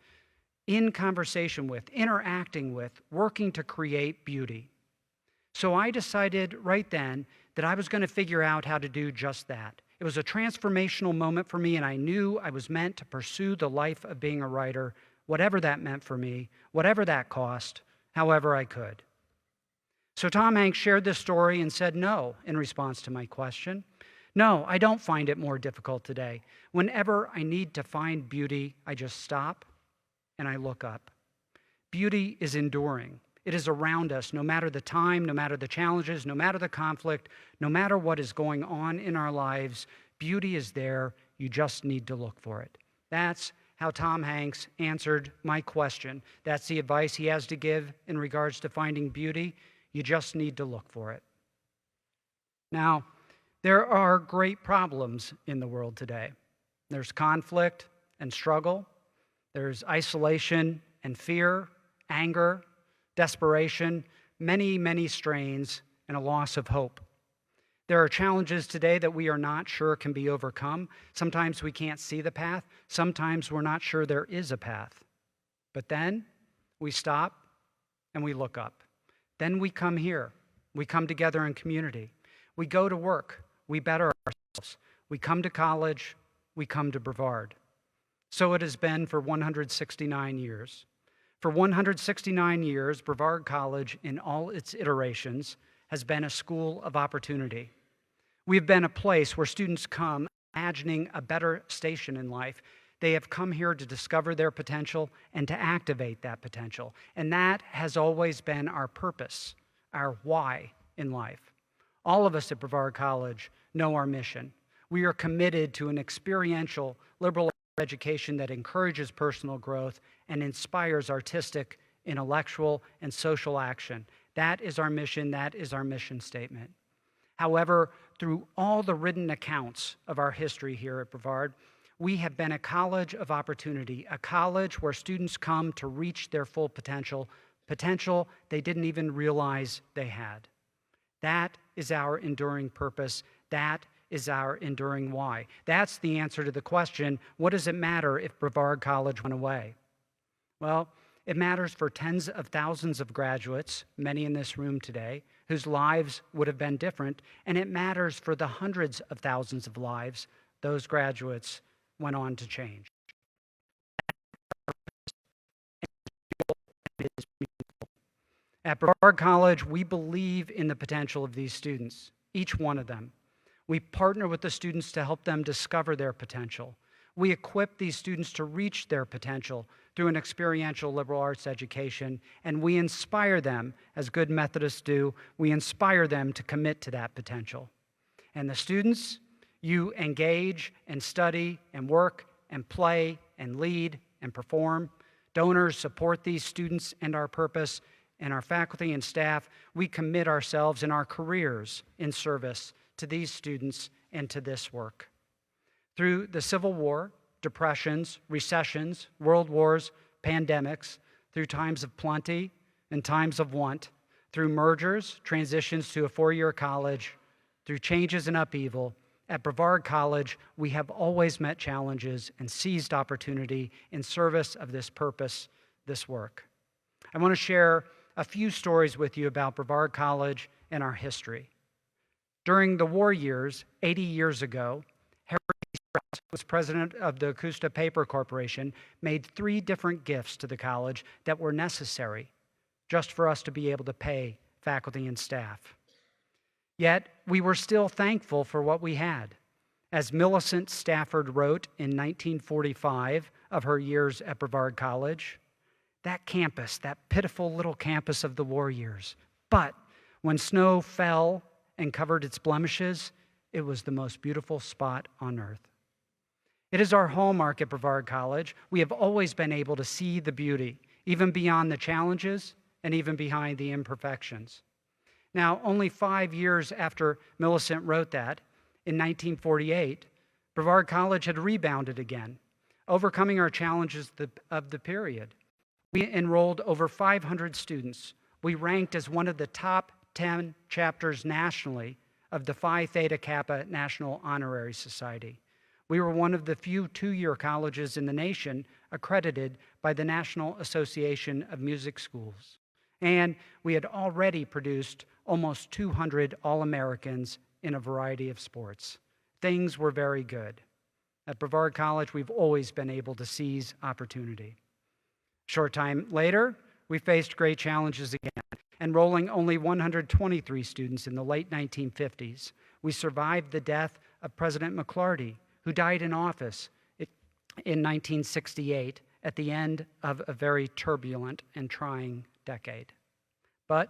in conversation with, interacting with, working to create beauty. So I decided right then that I was going to figure out how to do just that. It was a transformational moment for me, and I knew I was meant to pursue the life of being a writer, whatever that meant for me, whatever that cost, however I could. So Tom Hanks shared this story and said no in response to my question. No, I don't find it more difficult today. Whenever I need to find beauty, I just stop and I look up. Beauty is enduring. It is around us no matter the time, no matter the challenges, no matter the conflict, no matter what is going on in our lives. Beauty is there. You just need to look for it. That's how Tom Hanks answered my question. That's the advice he has to give in regards to finding beauty. You just need to look for it. Now, there are great problems in the world today. There's conflict and struggle. There's isolation and fear, anger, desperation, many, many strains, and a loss of hope. There are challenges today that we are not sure can be overcome. Sometimes we can't see the path. Sometimes we're not sure there is a path. But then we stop and we look up. Then we come here. We come together in community. We go to work. We better ourselves. We come to college. We come to Brevard. So it has been for 169 years. For 169 years, Brevard College, in all its iterations, has been a school of opportunity. We've been a place where students come imagining a better station in life. They have come here to discover their potential and to activate that potential. And that has always been our purpose, our why in life. All of us at Brevard College know our mission. We are committed to an experiential liberal education that encourages personal growth and inspires artistic, intellectual, and social action. That is our mission. That is our mission statement. However, through all the written accounts of our history here at Brevard, we have been a college of opportunity, a college where students come to reach their full potential they didn't even realize they had. That is our enduring purpose. That is our enduring why. That's the answer to the question, what does it matter if Brevard College went away? Well, it matters for tens of thousands of graduates, many in this room today, whose lives would have been different, and it matters for the hundreds of thousands of lives those graduates went on to change. At Brevard College, we believe in the potential of these students, each one of them. We partner with the students to help them discover their potential. We equip these students to reach their potential through an experiential liberal arts education, and we inspire them, as good Methodists do, we inspire them to commit to that potential. And the students, you engage and study and work and play and lead and perform. Donors support these students and our purpose, and our faculty and staff, we commit ourselves in our careers in service to these students and to this work. Through the Civil War, depressions, recessions, world wars, pandemics, through times of plenty and times of want, through mergers, transitions to a four-year college, through changes and upheaval, at Brevard College, we have always met challenges and seized opportunity in service of this purpose, this work. I want to share a few stories with you about Brevard College and our history. During the war years, 80 years ago, Harry Strauss was president of the Augusta Paper Corporation, made 3 different gifts to the college that were necessary just for us to be able to pay faculty and staff. Yet, we were still thankful for what we had. As Millicent Stafford wrote in 1945 of her years at Brevard College, that campus, that pitiful little campus of the war years. But when snow fell and covered its blemishes, it was the most beautiful spot on earth. It is our hallmark at Brevard College. We have always been able to see the beauty, even beyond the challenges and even behind the imperfections. Now, only 5 years after Millicent wrote that, in 1948, Brevard College had rebounded again, overcoming our challenges of the period. We enrolled over 500 students. We ranked as one of the top 10 chapters nationally of the Phi Theta Kappa National Honorary Society. We were one of the few two-year colleges in the nation accredited by the National Association of Music Schools. And we had already produced almost 200 All-Americans in a variety of sports. Things were very good. At Brevard College, we've always been able to seize opportunity. Short time later, we faced great challenges again, enrolling only 123 students in the late 1950s. We survived the death of President McLarty, who died in office in 1968 at the end of a very turbulent and trying decade. But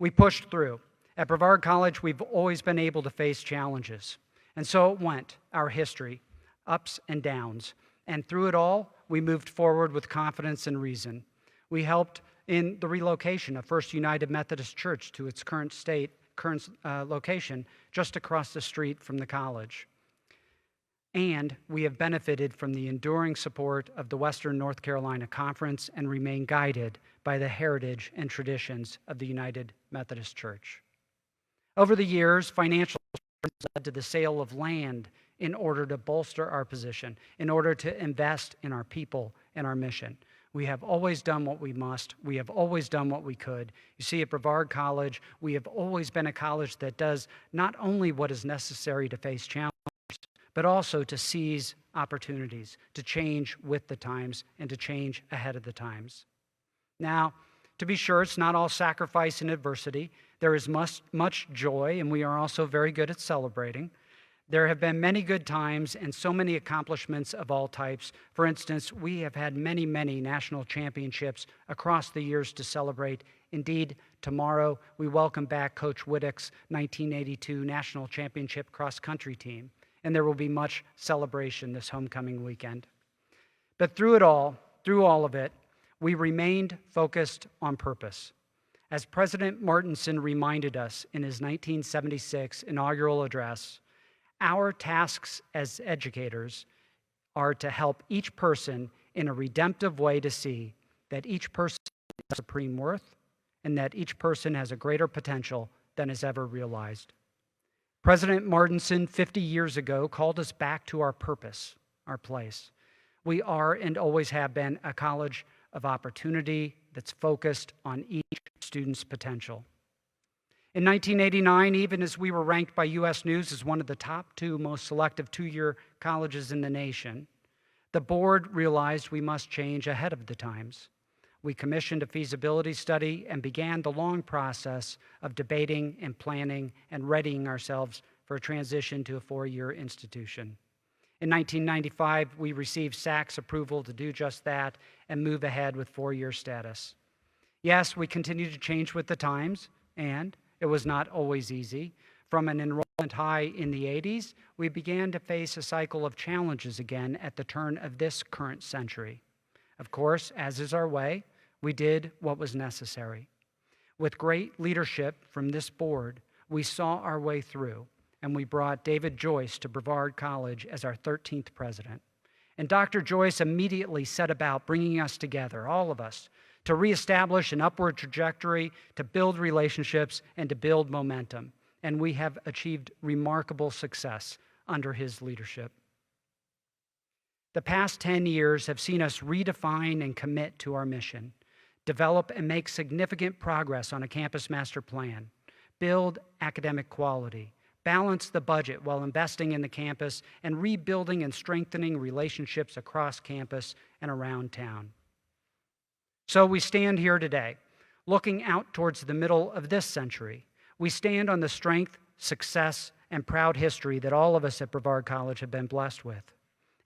we pushed through. At Brevard College, we've always been able to face challenges. And so it went, our history, ups and downs. And through it all, we moved forward with confidence and reason. We helped in the relocation of First United Methodist Church to its current location just across the street from the college. And we have benefited from the enduring support of the Western North Carolina Conference and remain guided by the heritage and traditions of the United Methodist Church. Over the years, financial led to the sale of land in order to bolster our position, in order to invest in our people and our mission. We have always done what we must. We have always done what we could. You see, at Brevard College, we have always been a college that does not only what is necessary to face challenges, but also to seize opportunities, to change with the times, and to change ahead of the times. Now, to be sure, it's not all sacrifice and adversity. There is much joy, and we are also very good at celebrating. There have been many good times and so many accomplishments of all types. For instance, we have had many, many national championships across the years to celebrate. Indeed, tomorrow we welcome back Coach Whittick's 1982 National Championship cross-country team, and there will be much celebration this homecoming weekend. But through all of it, we remained focused on purpose. As President Martinson reminded us in his 1976 inaugural address, our tasks as educators are to help each person in a redemptive way to see that each person has supreme worth and that each person has a greater potential than is ever realized. President Martinson, 50 years ago, called us back to our purpose, our place. We are and always have been a college of opportunity that's focused on each student's potential. In 1989, even as we were ranked by U.S. News as one of the top 2 most selective two-year colleges in the nation, the board realized we must change ahead of the times. We commissioned a feasibility study and began the long process of debating and planning and readying ourselves for a transition to a 4-year institution. In 1995, we received SAC's approval to do just that and move ahead with 4-year status. Yes, we continue to change with the times, and it was not always easy. From an enrollment high in the 80s, we began to face a cycle of challenges again at the turn of this current century. Of course, as is our way, we did what was necessary. With great leadership from this board, we saw our way through, and we brought David Joyce to Brevard College as our 13th president. And Dr. Joyce immediately set about bringing us together, all of us, to reestablish an upward trajectory, to build relationships, and to build momentum. And we have achieved remarkable success under his leadership. The past 10 years have seen us redefine and commit to our mission, develop and make significant progress on a campus master plan, build academic quality, balance the budget while investing in the campus, and rebuilding and strengthening relationships across campus and around town. So we stand here today, looking out towards the middle of this century. We stand on the strength, success, and proud history that all of us at Brevard College have been blessed with.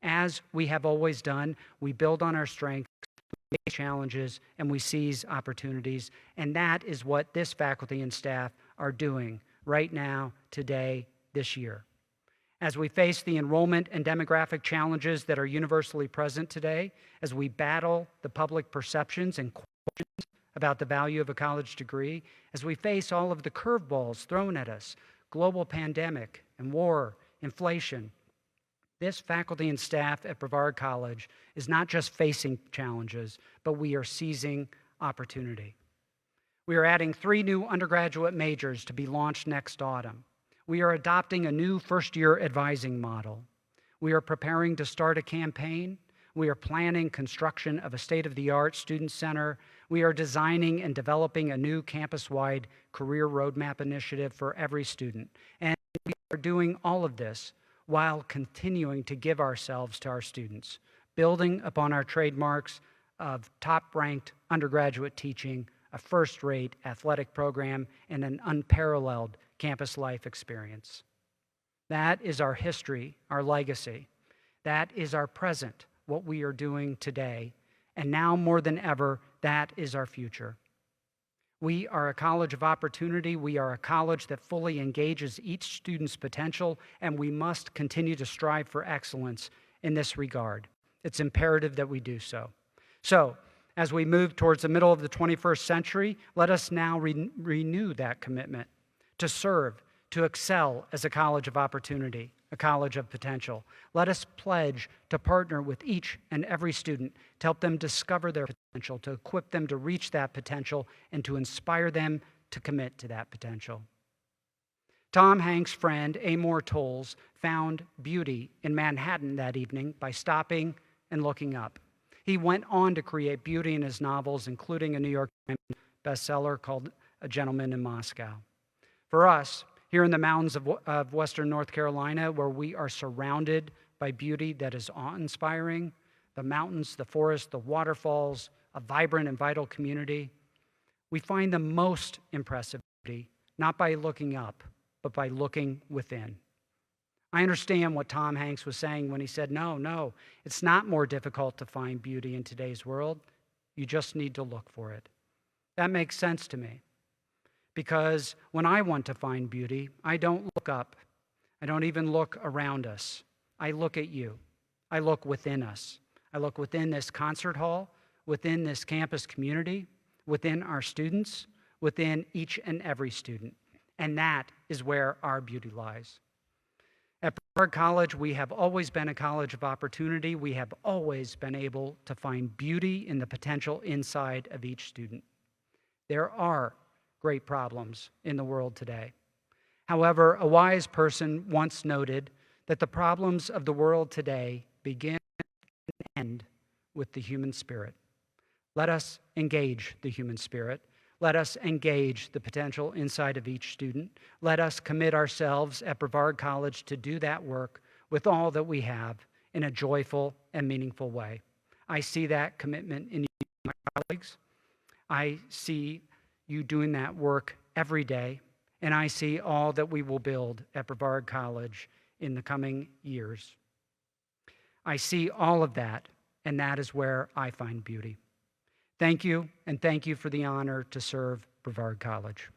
As we have always done, we build on our strengths, we face challenges, and we seize opportunities, and that is what this faculty and staff are doing right now, today, this year. As we face the enrollment and demographic challenges that are universally present today, as we battle the public perceptions and questions about the value of a college degree, as we face all of the curveballs thrown at us, global pandemic and war, inflation, this faculty and staff at Brevard College is not just facing challenges, but we are seizing opportunity. We are adding 3 new undergraduate majors to be launched next autumn. We are adopting a new first-year advising model. We are preparing to start a campaign. We are planning construction of a state-of-the-art student center. We are designing and developing a new campus-wide career roadmap initiative for every student. And we are doing all of this while continuing to give ourselves to our students, building upon our trademarks of top-ranked undergraduate teaching, a first-rate athletic program, and an unparalleled campus life experience. That is our history, our legacy. That is our present, what we are doing today. And now more than ever, that is our future. We are a college of opportunity. We are a college that fully engages each student's potential, and we must continue to strive for excellence in this regard. It's imperative that we do so. So, as we move towards the middle of the 21st century, let us now renew that commitment to serve, to excel as a college of opportunity, a college of potential. Let us pledge to partner with each and every student to help them discover their potential, to equip them to reach that potential, and to inspire them to commit to that potential. Tom Hanks' friend, Amor Towles, found beauty in Manhattan that evening by stopping and looking up. He went on to create beauty in his novels, including a New York Times bestseller called A Gentleman in Moscow. For us, here in the mountains of Western North Carolina, where we are surrounded by beauty that is awe-inspiring, the mountains, the forests, the waterfalls, a vibrant and vital community, we find the most impressive beauty not by looking up, but by looking within. I understand what Tom Hanks was saying when he said, no, it's not more difficult to find beauty in today's world. You just need to look for it. That makes sense to me. Because when I want to find beauty, I don't look up. I don't even look around us. I look at you. I look within us. I look within this concert hall, within this campus community, within our students, within each and every student. And that is where our beauty lies. At Brevard College, we have always been a college of opportunity. We have always been able to find beauty in the potential inside of each student. There are great problems in the world today. However, a wise person once noted that the problems of the world today begin and end with the human spirit. Let us engage the human spirit. Let us engage the potential inside of each student. Let us commit ourselves at Brevard College to do that work with all that we have in a joyful and meaningful way. I see that commitment in you, my colleagues. I see you doing that work every day, and I see all that we will build at Brevard College in the coming years. I see all of that, and that is where I find beauty. Thank you, and thank you for the honor to serve Brevard College.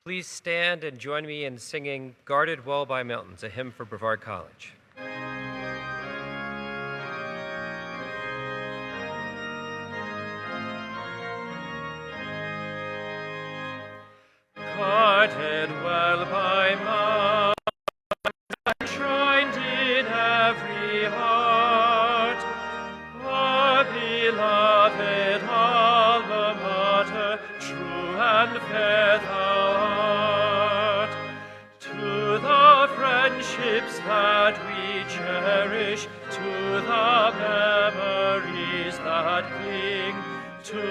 Please stand and join me in singing Guarded Well by Mountains, a hymn for Brevard College. Guarded well by mountains, enshrined in every heart, our beloved alma mater, true and fair thou art. To the friendships that we cherish, to the memories that cling, to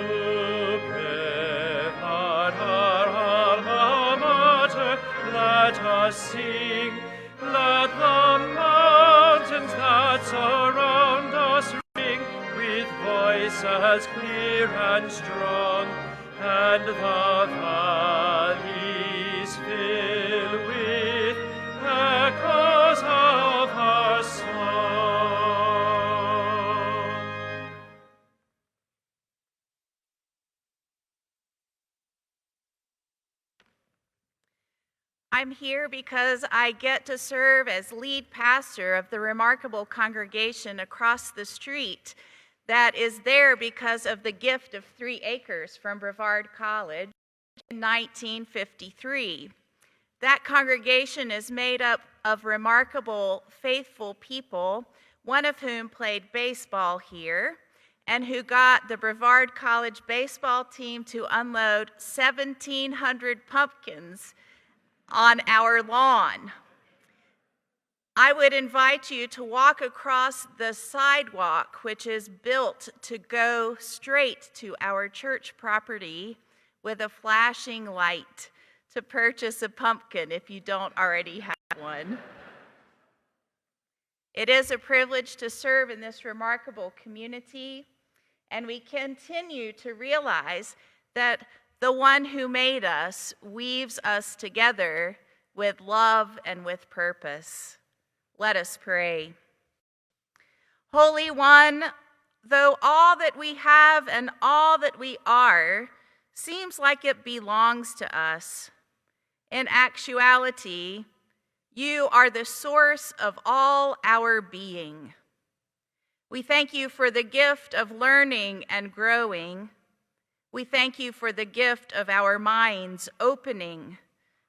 Brevard, our alma mater, let us sing. Let the mountains that surround us ring with voices clear and strong, and the valley praise fill with echoes of our song. I'm here because I get to serve as lead pastor of the remarkable congregation across the street that is there because of the gift of 3 acres from Brevard College in 1953. That congregation is made up of remarkable, faithful people, one of whom played baseball here, and who got the Brevard College baseball team to unload 1,700 pumpkins on our lawn. I would invite you to walk across the sidewalk, which is built to go straight to our church property with a flashing light to purchase a pumpkin if you don't already have one. It is a privilege to serve in this remarkable community, and we continue to realize that the one who made us weaves us together with love and with purpose. Let us pray. Holy One, though all that we have and all that we are seems like it belongs to us, in actuality, you are the source of all our being. We thank you for the gift of learning and growing. We thank you for the gift of our minds opening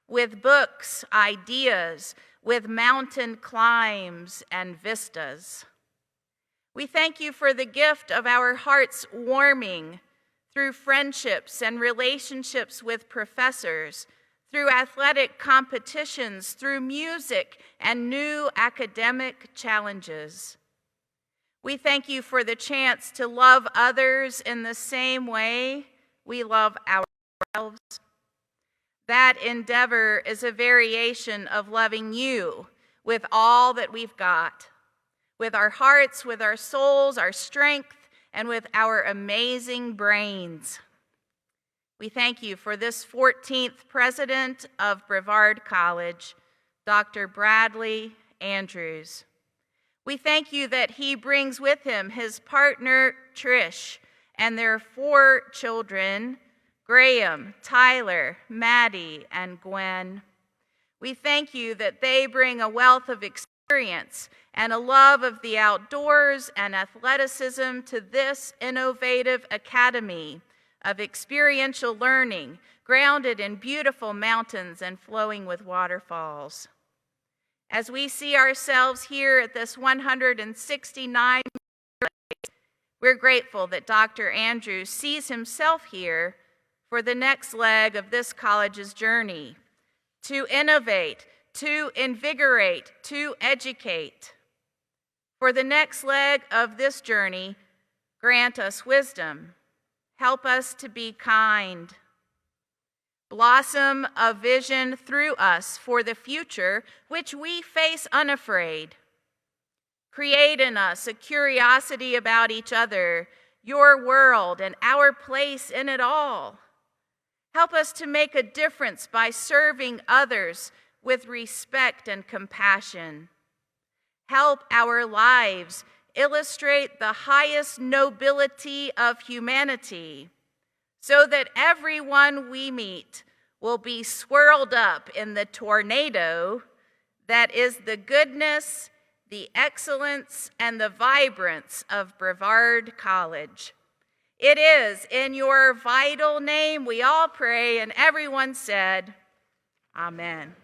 with books, ideas, with mountain climbs and vistas. We thank you for the gift of our hearts warming through friendships and relationships with professors, through athletic competitions, through music and new academic challenges. We thank you for the chance to love others in the same way we love ourselves. That endeavor is a variation of loving you with all that we've got, with our hearts, with our souls, our strength, and with our amazing brains. We thank you for this 14th president of Brevard College, Dr. Bradley Andrews. We thank you that he brings with him his partner, Trish, and their 4 children, Graham, Tyler, Maddie, and Gwen. We thank you that they bring a wealth of experience and a love of the outdoors and athleticism to this innovative academy of experiential learning, grounded in beautiful mountains and flowing with waterfalls. As we see ourselves here at this 169, we're grateful that Dr. Andrews sees himself here for the next leg of this college's journey, to innovate, to invigorate, to educate. For the next leg of this journey, grant us wisdom. Help us to be kind. Blossom a vision through us for the future, which we face unafraid. Create in us a curiosity about each other, your world, and our place in it all. Help us to make a difference by serving others with respect and compassion. Help our lives illustrate the highest nobility of humanity, so that everyone we meet will be swirled up in the tornado that is the goodness, the excellence, and the vibrance of Brevard College. It is in your vital name we all pray, and everyone said, Amen.